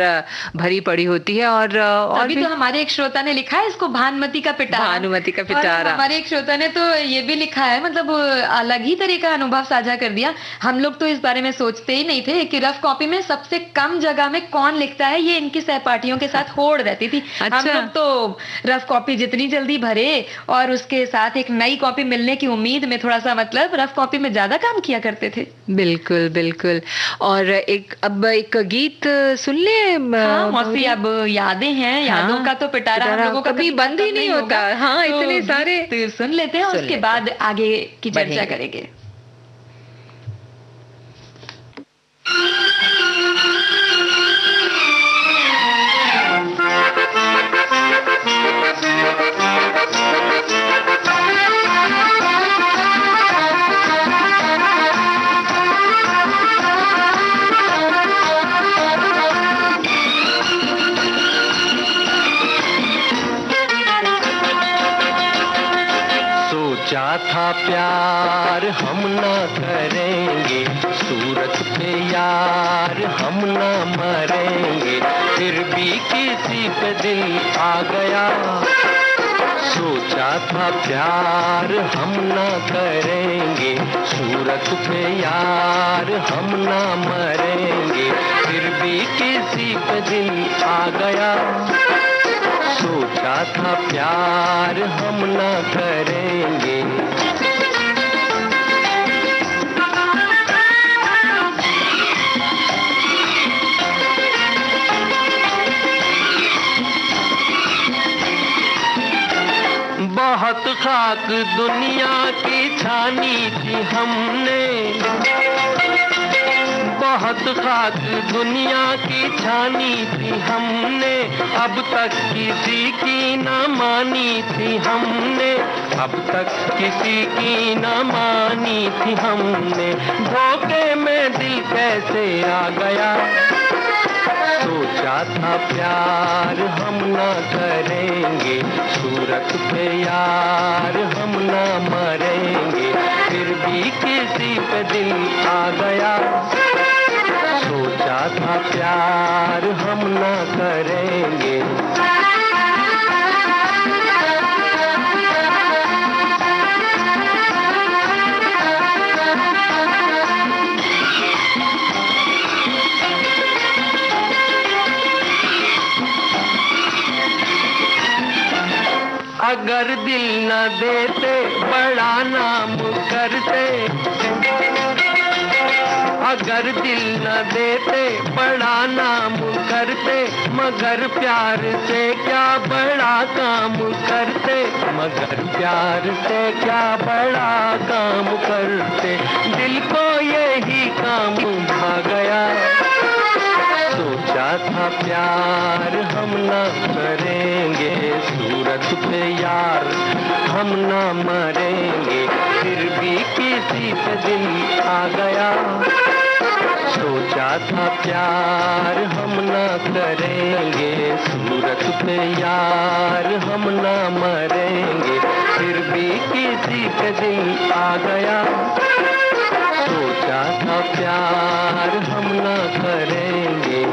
Speaker 1: भरी पड़ी होती है। और
Speaker 2: अभी तो हमारे एक श्रोता ने लिखा है इसको भानुमति का पिटारा।
Speaker 1: भानुमति का पिटारा।
Speaker 2: हमारे एक श्रोता ने तो ये भी लिखा है, मतलब अलग ही तरह का अनुभव साझा कर दिया। हम लोग तो इस बारे में सोचते ही नहीं थे कि रफ कॉपी में सबसे कम जगह में कौन लिखता है, ये इनकी सहपाठियों के साथ होड़ रहती थी।
Speaker 1: अच्छा।
Speaker 2: हम लोग तो रफ कॉपी जितनी जल्दी भरे और उसके साथ एक नई कॉपी मिलने की उम्मीद में थोड़ा सा मतलब रफ कॉपी में ज्यादा काम किया करते थे।
Speaker 1: बिल्कुल बिल्कुल। और अब एक गीत सुन ले।
Speaker 2: मौसी, अब यादें हैं, यादों का तो पिटारा हम लोगों का
Speaker 1: कभी बंद ही नहीं होता। हाँ,
Speaker 2: तो
Speaker 1: इतने सारे
Speaker 2: तो सुन लेते हैं और उसके बाद आगे की चर्चा करेंगे।
Speaker 4: सोचा था प्यार हम ना करेंगे, सूरत पे यार हम ना मरेंगे, फिर भी किसी पे दिल आ गया। सोचा था प्यार हम ना करेंगे, सूरत पे यार हम ना मरेंगे, फिर भी किसी पे दिल आ गया। सोचा था प्यार हम ना करेंगे। बहुत खाक दुनिया की छानी थी हमने, बहुत खाक दुनिया की छानी थी हमने, अब तक किसी की ना मानी थी हमने, अब तक किसी की ना मानी थी हमने, धोखे में दिल कैसे आ गया। सोचा था प्यार हम ना करेंगे, सूरत पे यार हम ना मरेंगे, फिर भी किसी पे दिल आ गया। सोचा था प्यार हम ना करेंगे। अगर दिल न देते बड़ा नाम करते, अगर दिल न देते बड़ा नाम करते, मगर प्यार से क्या बड़ा काम करते, मगर प्यार से क्या बड़ा काम करते। दिल को यही काम भा गया, सोचा था प्यार हम ना करेंगे, सूरत पे यार हम ना मरेंगे, फिर भी किसी पे दिल आ गया। सोचा था प्यार हम ना करेंगे, सूरत पे यार हम ना मरेंगे, फिर भी किसी पे दिल आ गया। सोचा था प्यार हम ना करेंगे।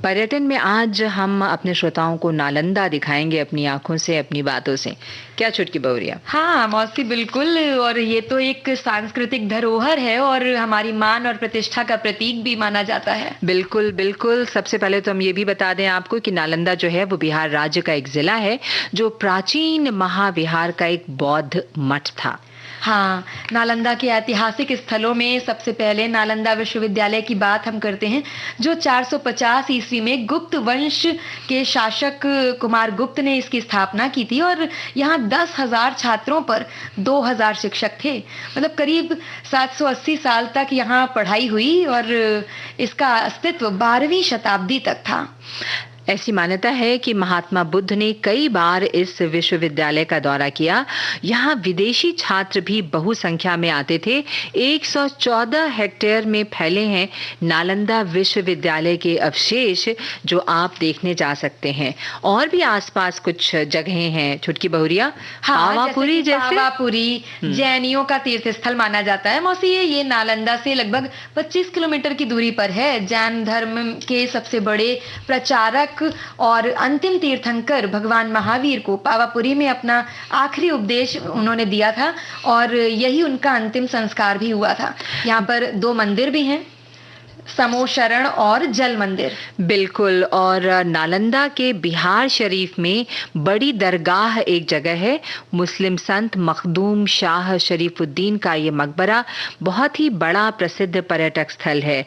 Speaker 1: पर्यटन में आज हम अपने श्रोताओं को नालंदा दिखाएंगे अपनी आंखों से, अपनी बातों से। क्या छुटकी बहुरिया?
Speaker 2: हाँ मौसी, बिल्कुल। और ये तो एक सांस्कृतिक धरोहर है और हमारी मान और प्रतिष्ठा का प्रतीक भी माना जाता है।
Speaker 1: बिल्कुल बिल्कुल। सबसे पहले तो हम ये भी बता दें आपको कि नालंदा जो है वो बिहार राज्य का एक जिला है, जो प्राचीन महाविहार का एक बौद्ध मठ था।
Speaker 2: हाँ, नालंदा के ऐतिहासिक स्थलों में सबसे पहले नालंदा विश्वविद्यालय की बात हम करते हैं, जो 450 ईस्वी में गुप्त वंश के शासक कुमार गुप्त ने इसकी स्थापना की थी। और यहाँ 10,000 छात्रों पर 2,000 शिक्षक थे। मतलब करीब 780 साल तक यहाँ पढ़ाई हुई और इसका अस्तित्व 12वीं शताब्दी तक था।
Speaker 1: ऐसी मान्यता है कि महात्मा बुद्ध ने कई बार इस विश्वविद्यालय का दौरा किया। यहाँ विदेशी छात्र भी बहु संख्या में आते थे। 114 हेक्टेयर में फैले हैं नालंदा विश्वविद्यालय के अवशेष, जो आप देखने जा सकते हैं। और भी आसपास कुछ जगहें हैं छुटकी बहुरिया।
Speaker 2: पावापुरी जैसे पावापुरी जैनियों का तीर्थ स्थल माना जाता है मौसी। ये नालंदा से लगभग 25 किलोमीटर की दूरी पर है। जैन धर्म के सबसे बड़े प्रचारक और अंतिम तीर्थंकर भगवान महावीर को पावापुरी में अपना आखिरी उपदेश उन्होंने दिया था और यही उनका अंतिम संस्कार भी हुआ था। यहाँ पर 2 मंदिर भी हैं, समोशरण और जल मंदिर।
Speaker 1: बिल्कुल। और नालंदा के बिहार शरीफ में बड़ी दरगाह एक जगह है। मुस्लिम संत मखदूम शाह शरीफुद्दीन का ये मकबरा बहुत ही बड़ा प्रसिद्ध पर्यटक स्थल है।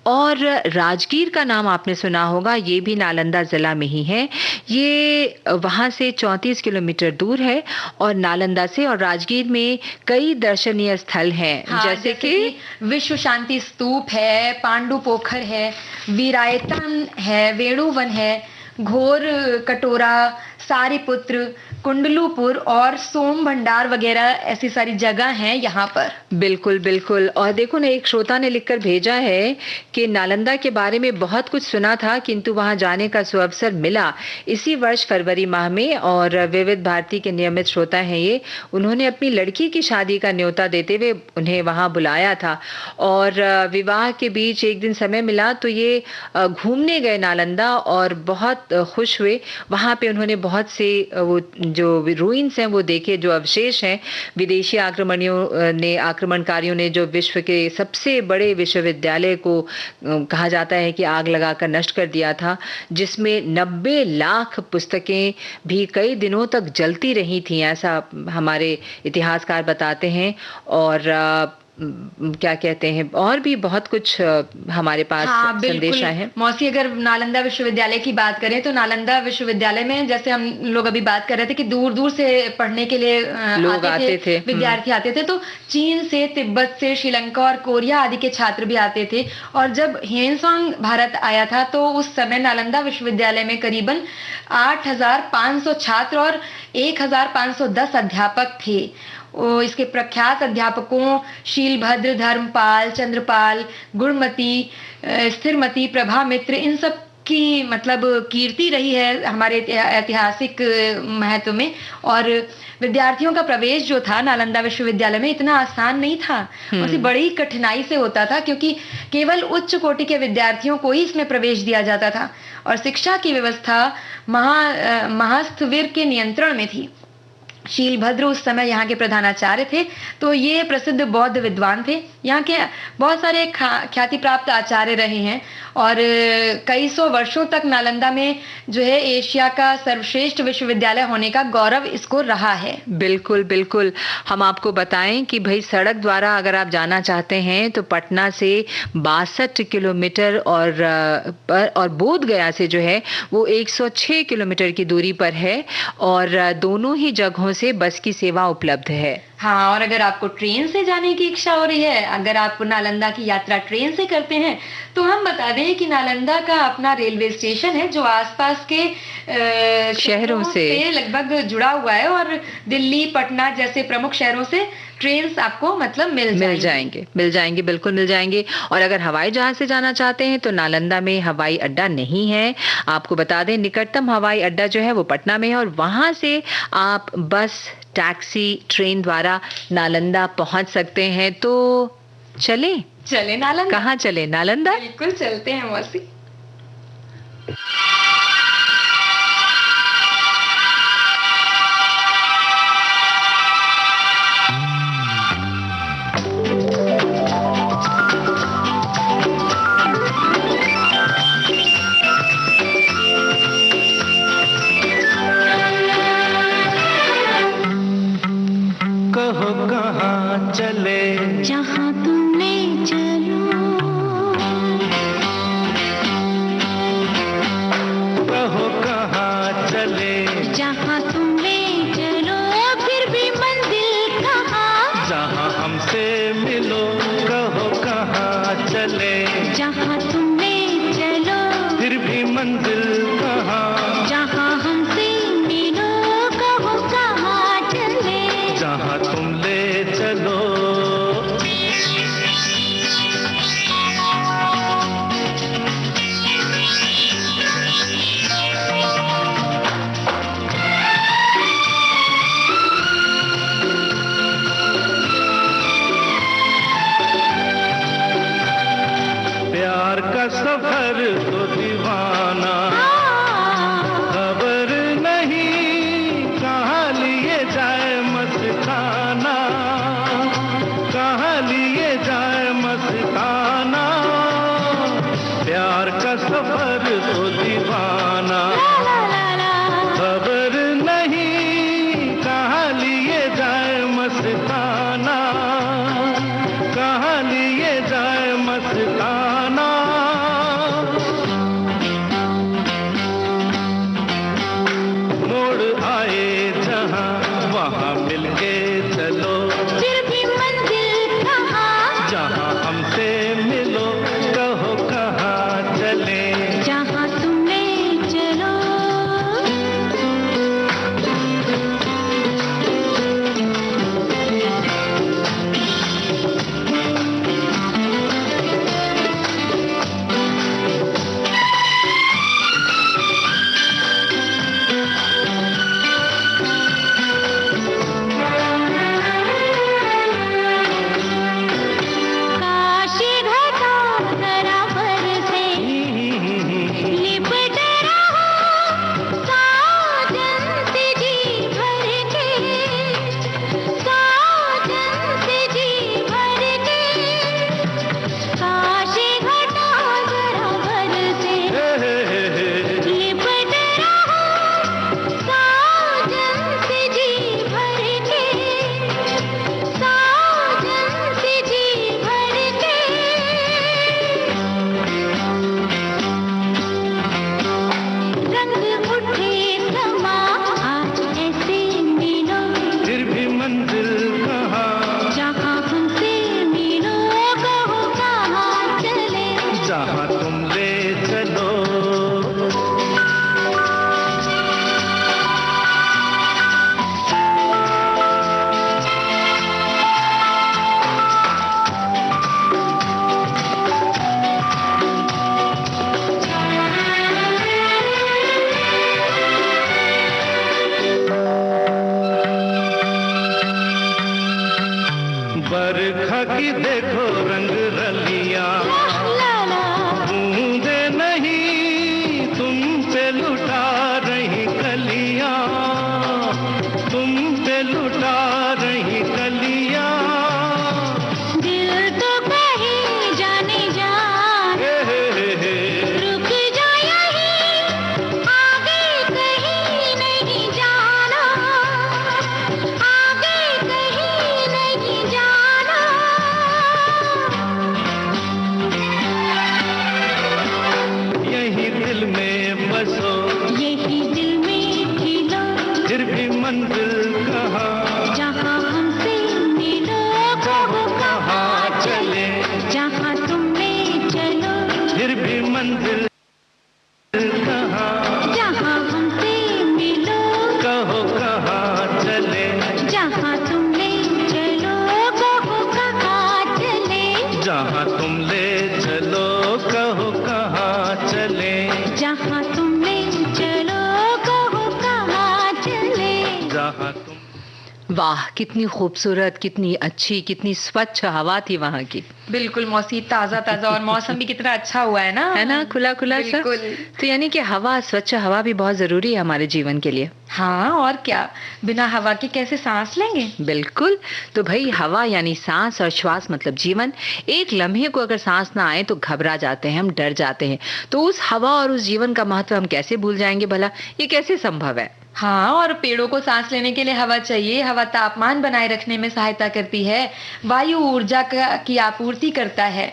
Speaker 1: और राजगीर का नाम आपने सुना होगा, ये भी नालंदा जिला में ही है। ये वहां से 34 किलोमीटर दूर है। और नालंदा से और राजगीर में कई दर्शनीय स्थल हैं।
Speaker 2: हाँ, जैसे कि विश्व शांति स्तूप है, पांडु पोखर है, वीरायतन है, वेणुवन है, घोर कटोरा, सारीपुत्र, कुंडलुपुर और सोम भंडार वगैरह ऐसी सारी जगह हैं यहाँ पर।
Speaker 1: बिल्कुल बिल्कुल। और देखो ना, एक श्रोता ने लिखकर भेजा है कि नालंदा के बारे में बहुत कुछ सुना था, किंतु वहां जाने का सुअवसर मिला इसी वर्ष फरवरी माह में। और विविध भारती के नियमित श्रोता हैं ये। उन्होंने अपनी लड़की की शादी का न्योता देते हुए उन्हें वहां बुलाया था और विवाह के बीच एक दिन समय मिला तो ये घूमने गए नालंदा और बहुत खुश हुए। वहां पे उन्होंने बहुत से वो जो रूइंस हैं वो देखे, जो अवशेष हैं। विदेशी आक्रमणकारियों ने जो विश्व के सबसे बड़े विश्वविद्यालय को कहा जाता है कि आग लगाकर नष्ट कर दिया था, जिसमें 90 लाख पुस्तकें भी कई दिनों तक जलती रही थी, ऐसा हमारे इतिहासकार बताते हैं। और क्या कहते हैं, और भी बहुत कुछ हमारे पास संदेश आए हैं
Speaker 2: मौसी। अगर नालंदा विश्वविद्यालय की बात करें तो नालंदा विश्वविद्यालय में, जैसे हम लोग अभी बात कर रहे थे कि दूर दूर से पढ़ने के लिए
Speaker 1: लोग आते थे,
Speaker 2: विद्यार्थी आते थे, तो चीन से, तिब्बत से, श्रीलंका और कोरिया आदि के छात्र भी आते थे। और जब ह्वेनसांग भारत आया था तो उस समय नालंदा विश्वविद्यालय में करीबन 8,500 छात्र और 1,510 अध्यापक थे। इसके प्रख्यात अध्यापकों शीलभद्र, धर्मपाल, चंद्रपाल, गुणमती, स्थिरमती, प्रभामित्र, इन सब की मतलब कीर्ति रही है हमारे ऐतिहासिक महत्व में। और विद्यार्थियों का प्रवेश जो था नालंदा विश्वविद्यालय में इतना आसान नहीं था, उसे बड़ी कठिनाई से होता था, क्योंकि केवल उच्च कोटि के विद्यार्थियों को ही इसमें प्रवेश दिया जाता था और शिक्षा की व्यवस्था महास्थविर के नियंत्रण में थी। शीलभद्र उस समय यहाँ के प्रधानाचार्य थे। तो ये प्रसिद्ध बौद्ध विद्वान थे। यहाँ के बहुत सारे ख्याति प्राप्त आचार्य रहे हैं और कई सौ वर्षों तक नालंदा में जो है एशिया का सर्वश्रेष्ठ विश्वविद्यालय होने का गौरव इसको रहा है।
Speaker 1: बिल्कुल बिल्कुल। हम आपको बताएं कि भाई सड़क द्वारा अगर आप जाना चाहते हैं तो पटना से 62 किलोमीटर और बोध गया से जो है वो 106 किलोमीटर की दूरी पर है और दोनों ही जगहों से बस की सेवा उपलब्ध है।
Speaker 2: हाँ, और अगर आपको ट्रेन से जाने की इच्छा हो रही है, अगर आप नालंदा की यात्रा ट्रेन से करते हैं तो हम बता दें कि नालंदा का अपना रेलवे स्टेशन है जो आसपास के
Speaker 1: शहरों से
Speaker 2: लगभग जुड़ा हुआ है और दिल्ली, पटना जैसे प्रमुख शहरों से ट्रेन आपको मतलब मिल
Speaker 1: जाएंगे, बिल्कुल मिल जाएंगे। और अगर हवाई जहाज से जाना चाहते हैं तो नालंदा में हवाई अड्डा नहीं है। आपको बता दें निकटतम हवाई अड्डा जो है वो पटना में है और वहां से आप बस, टैक्सी, ट्रेन द्वारा नालंदा पहुंच सकते हैं। तो चले नालंदा। कहाँ चले? नालंदा।
Speaker 2: बिल्कुल चलते हैं मौसी।
Speaker 3: जहाँ तुम ले चलो,
Speaker 4: कहो कहाँ चले,
Speaker 3: जहाँ तुम ले चलो, फिर भी मंजिल कहाँ,
Speaker 4: जहाँ हमसे मिलो, कहो कहाँ चले,
Speaker 3: जहाँ तुम ले चलो,
Speaker 4: फिर भी मंजिल कहाँ,
Speaker 3: जहाँ हमसे मिलो, कहो कहाँ चले,
Speaker 4: जहाँ तुम ले चलो। प्यार का सफर तो दीवाना, खबर नहीं कहाँ लिए जाए मस्ताना, कहाँ लिए जाए मस्ताना। प्यार का सफर तो दीवाना, खबर नहीं कहाँ लिए जाए मस्ताना, कहाँ लिए जाए मस्ताना। मोड़ आए जहाँ वहाँ मिलके चलो,
Speaker 3: फिर भी मंजिल कहाँ,
Speaker 4: जहाँ हमसे मिलो, कहो कहाँ चले,
Speaker 3: जहाँ तुम ले चलो। काशी घाटा बराबर से लिपट रहा साजन से जी भर के, साजन से जी भर के, काशी घाटा बराबर से लिपट रहा साजन से जी भर के, साजन से जी भर के। रंग उठे समा आज ऐसे मिलो,
Speaker 4: फिर भी मंजिल कहाँ,
Speaker 3: जहाँ हमसे मिलो, कहो कहाँ चले,
Speaker 4: जहाँ तुम ले चलो। बरखा की देखो रंग रलियां,
Speaker 3: ला ला
Speaker 4: मंजिल कहाँ,
Speaker 3: जहाँ हमसे मिलो,
Speaker 4: कहो कहाँ चले,
Speaker 3: जहाँ तुम ले चलो, कहो कहाँ चले,
Speaker 4: जहाँ तुम ले चलो कहो कहाँ चले,
Speaker 3: जहाँ तुम ले चलो, कहो कहाँ चले।
Speaker 4: जहाँ तुम।
Speaker 1: वाह, कितनी खूबसूरत, कितनी अच्छी, कितनी स्वच्छ हवा थी वहाँ की।
Speaker 2: बिल्कुल मौसी, ताजा ताजा, और मौसम भी कितना अच्छा हुआ है ना
Speaker 1: खुला खुला सा।
Speaker 2: बिल्कुल।
Speaker 1: तो यानी कि हवा, स्वच्छ हवा भी बहुत जरूरी है हमारे जीवन के लिए।
Speaker 2: हाँ, और क्या, बिना हवा के कैसे सांस लेंगे।
Speaker 1: बिल्कुल। तो भाई, हवा यानी सांस और श्वास मतलब जीवन। एक लम्हे को अगर सांस ना आए तो घबरा जाते हैं, हम डर जाते हैं। तो उस हवा और उस जीवन का महत्व हम कैसे भूल जाएंगे भला? ये कैसे संभव है?
Speaker 2: हाँ, और पेड़ों को सांस लेने के लिए हवा चाहिए। हवा तापमान बनाए रखने में सहायता करती है, वायु ऊर्जा की आपूर्ति करता है।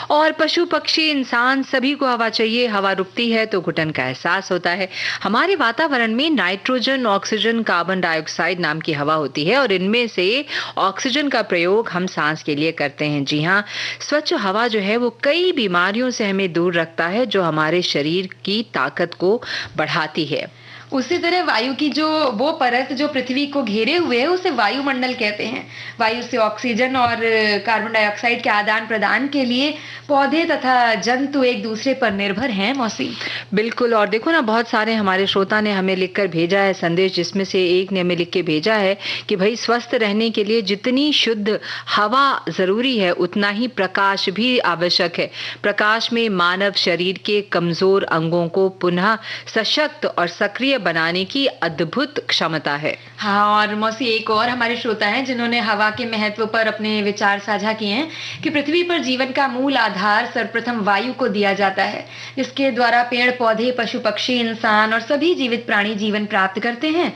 Speaker 1: और पशु पक्षी इंसान सभी को हवा चाहिए। हवा रुकती है तो घुटन का एहसास होता है। हमारे वातावरण में नाइट्रोजन, ऑक्सीजन, कार्बन डाइऑक्साइड नाम की हवा होती है और इनमें से ऑक्सीजन का प्रयोग हम सांस के लिए करते हैं। जी हाँ, स्वच्छ हवा जो है वो कई बीमारियों से हमें दूर रखता है, जो हमारे शरीर की ताकत को बढ़ाती है।
Speaker 2: उसी तरह वायु की जो वो परत जो पृथ्वी को घेरे हुए है, उसे वायुमंडल कहते हैं। वायु से ऑक्सीजन और कार्बन डाइऑक्साइड के आदान प्रदान के लिए पौधे तथा जंतु एक दूसरे पर निर्भर हैं मौसी।
Speaker 1: बिल्कुल। और देखो ना, बहुत सारे हमारे श्रोता ने हमें लिखकर भेजा है संदेश, जिसमें से एक ने हमें लिख के भेजा है कि भाई, स्वस्थ रहने के लिए जितनी शुद्ध हवा जरूरी है उतना ही प्रकाश भी आवश्यक है। प्रकाश में मानव शरीर के कमजोर अंगों को पुनः सशक्त और सक्रिय बनाने की अद्भुत क्षमता है।
Speaker 2: हाँ, और मौसी, एक और हमारे श्रोता हैं जिन्होंने हवा के महत्व पर अपने विचार साझा किए हैं कि पृथ्वी पर जीवन का मूल आधार सर्वप्रथम वायु को दिया जाता है। इसके द्वारा पेड़ पौधे, पशु पक्षी, इंसान और सभी जीवित प्राणी जीवन प्राप्त करते हैं।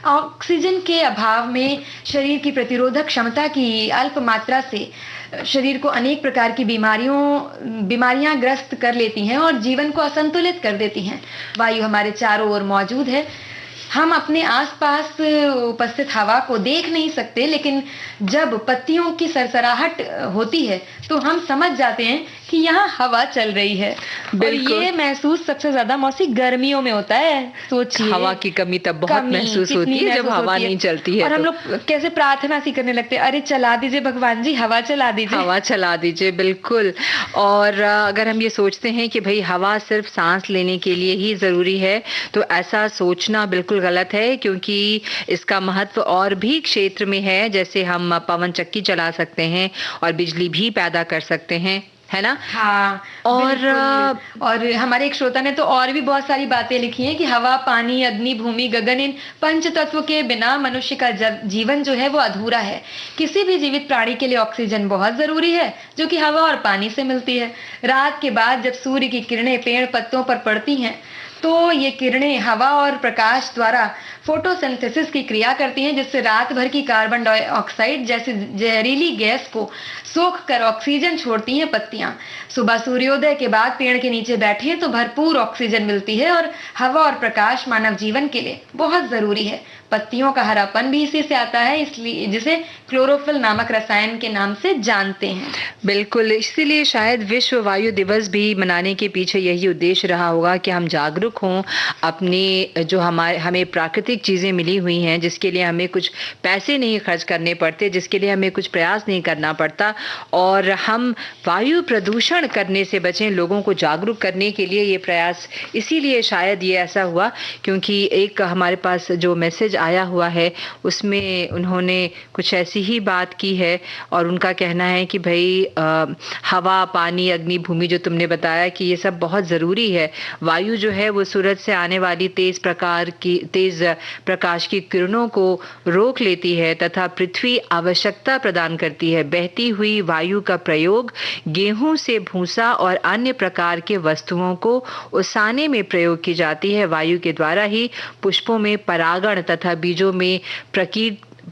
Speaker 2: ऑक्सीजन के अभाव में शरीर की प्रतिरोधक क्षमता की अल्प मात्रा से शरीर को अनेक प्रकार की बीमारियां ग्रस्त कर लेती हैं और जीवन को असंतुलित कर देती हैं। वायु हमारे चारों ओर मौजूद है। हम अपने आसपास उपस्थित हवा को देख नहीं सकते, लेकिन जब पत्तियों की सरसराहट होती है तो हम समझ जाते हैं कि यहाँ हवा चल रही है। और ये महसूस सबसे ज्यादा मौसी गर्मियों में होता है। सोचिए,
Speaker 1: हवा की कमी तब बहुत महसूस होती है जब हवा नहीं चलती है।
Speaker 2: और हम लोग कैसे प्रार्थना सी करने लगते हैं, अरे चला दीजिए भगवान जी, हवा चला दीजिए,
Speaker 1: हवा चला दीजिए। बिल्कुल। और अगर हम ये सोचते हैं कि भाई हवा सिर्फ सांस लेने के लिए ही जरूरी है, तो ऐसा सोचना बिल्कुल गलत है, क्योंकि इसका महत्व और भी क्षेत्र में है। जैसे हम पवन चक्की चला सकते हैं और बिजली भी पैदा कर सकते हैं, है ना?
Speaker 2: हाँ। और हमारे एक श्रोता ने तो और भी बहुत सारी बातें लिखी हैं कि हवा, पानी, अग्नि, भूमि, गगन, इन पंच तत्व के बिना मनुष्य का जीवन जो है वो अधूरा है। किसी भी जीवित प्राणी के लिए ऑक्सीजन बहुत जरूरी है, जो कि हवा और पानी से मिलती है। रात के बाद जब सूर्य की किरणें पेड़ पत्तों पर पड़ती हैं, तो ये किरणें हवा और प्रकाश द्वारा फोटोसिंथेसिस की क्रिया करती हैं, जिससे रात भर की कार्बन डाइऑक्साइड जैसी जहरीली गैस को सोख कर ऑक्सीजन छोड़ती हैं पत्तियां। सुबह सूर्योदय के बाद पेड़ के नीचे बैठे तो भरपूर ऑक्सीजन मिलती है और हवा और प्रकाश मानव जीवन के लिए बहुत जरूरी है। पत्तियों का हरापन भी इसी से आता है, इसलिए जिसे क्लोरोफिल नामक रसायन के नाम से जानते हैं।
Speaker 1: बिल्कुल। इसीलिए शायद विश्व वायु दिवस भी मनाने के पीछे यही उद्देश्य रहा होगा कि हम जागरूक हों अपने जो हमें प्राकृतिक चीजें मिली हुई हैं, जिसके लिए हमें कुछ पैसे नहीं खर्च करने पड़ते, जिसके लिए हमें कुछ प्रयास नहीं करना पड़ता, और हम वायु प्रदूषण करने से बचें। लोगों को जागरूक करने के लिए ये प्रयास, इसीलिए शायद ये ऐसा हुआ, क्योंकि एक हमारे पास जो मैसेज आया हुआ है उसमें उन्होंने कुछ ऐसी ही बात की है, और उनका कहना है कि भाई हवा, पानी, अग्नि, भूमि जो तुमने बताया कि ये सब बहुत ज़रूरी है। वायु जो है वो सूरज से आने वाली तेज प्रकाश की किरणों को रोक लेती है तथा पृथ्वी आवश्यकता प्रदान करती है। बहती हुई वायु का प्रयोग गेहूं से भूसा और अन्य प्रकार के वस्तुओं को उसाने में प्रयोग की जाती है। वायु के द्वारा ही पुष्पों में परागण तथा बीजों में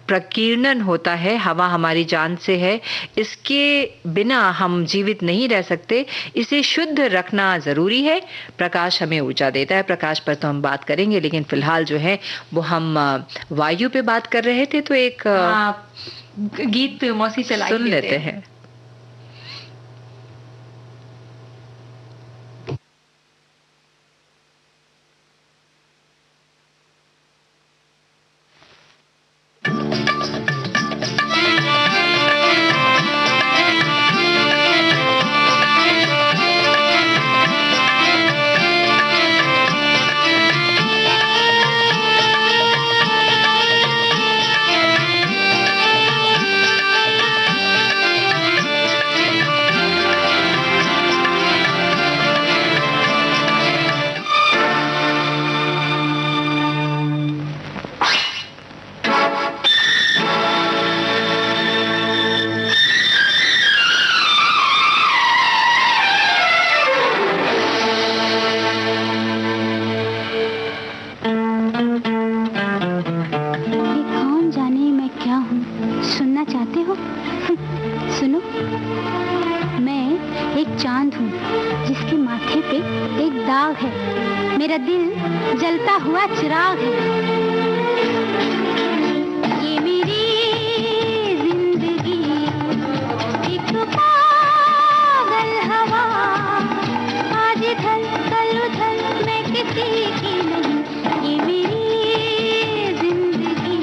Speaker 1: प्रकीर्णन होता है। हवा हमारी जान से है, इसके बिना हम जीवित नहीं रह सकते। इसे शुद्ध रखना जरूरी है। प्रकाश हमें ऊर्जा देता है, प्रकाश पर तो हम बात करेंगे, लेकिन फिलहाल जो है वो हम वायु पे बात कर रहे थे, तो एक
Speaker 2: गीत मौसी चला
Speaker 1: सुन लेते हैं।
Speaker 3: जिसके माथे पे एक दाग है, मेरा दिल जलता हुआ चिराग है। ये मेरी जिंदगी एक पागल हवा, आज इधर कल उधर मैं किसी की नहीं। ये मेरी जिंदगी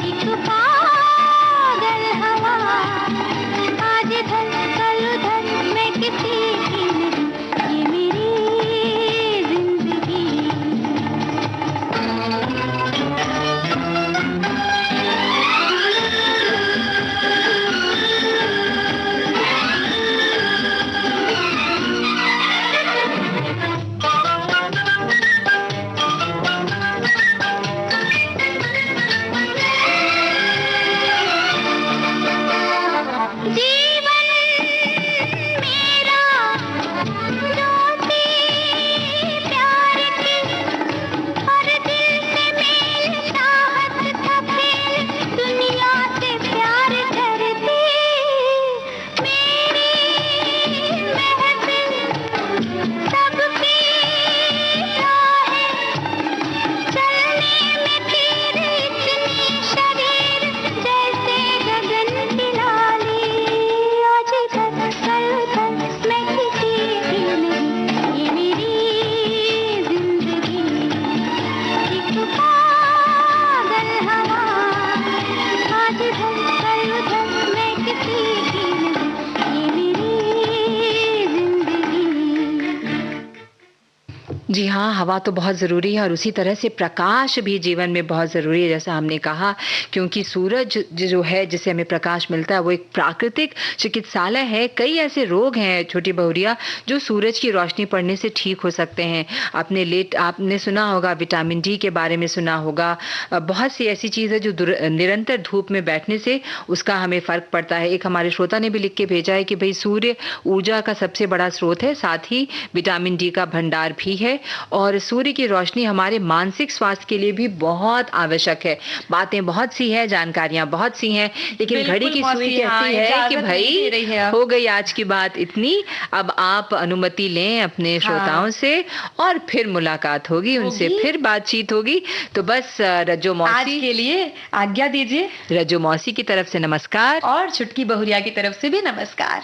Speaker 3: एक पागल हवा, आज इधर कल उधर मैं किसी की नहीं। ये मेरी जिंदगी। जीवन मेरा ज्योति प्यार की, और दिल से मेल चाहत था खेल, दुनिया से प्यार करती। मेरी महफिल सबकी राहें, चलने में तीर इतनी शरीर जैसे गगन की लाली। आज इधर कल उधर मैं किसी की नहीं। ये मेरी जिंदगी एक पागल हवा, आज इधर कल उधर मैं किसी की नहीं। ये मेरी जिंदगी।
Speaker 1: जी हाँ, हवा तो बहुत ज़रूरी है और उसी तरह से प्रकाश भी जीवन में बहुत ज़रूरी है, जैसा हमने कहा, क्योंकि सूरज जो है जिससे हमें प्रकाश मिलता है वो एक प्राकृतिक चिकित्सालय है। कई ऐसे रोग हैं छोटी बहुरिया जो सूरज की रोशनी पड़ने से ठीक हो सकते हैं। आपने सुना होगा, विटामिन डी के बारे में सुना होगा। बहुत सी ऐसी चीज़ है जो निरंतर धूप में बैठने से उसका हमें फ़र्क पड़ता है। एक हमारे श्रोता ने भी लिख के भेजा है कि भाई सूर्य ऊर्जा का सबसे बड़ा स्रोत है, साथ ही विटामिन डी का भंडार भी है और सूर्य की रोशनी हमारे मानसिक स्वास्थ्य के लिए भी बहुत आवश्यक है। बातें बहुत सी है, जानकारियां बहुत सी हैं, लेकिन घड़ी की सुई कहती है कि भाई हो गई आज की बात इतनी। अब आप अनुमति लें अपने श्रोताओं से और फिर मुलाकात होगी उनसे, फिर बातचीत होगी। तो बस रज्जो
Speaker 2: आज
Speaker 1: मौसी
Speaker 2: के लिए आज्ञा दीजिए।
Speaker 1: रज्जो मौसी की तरफ से नमस्कार
Speaker 2: और छुटकी बहुरिया की तरफ से भी नमस्कार।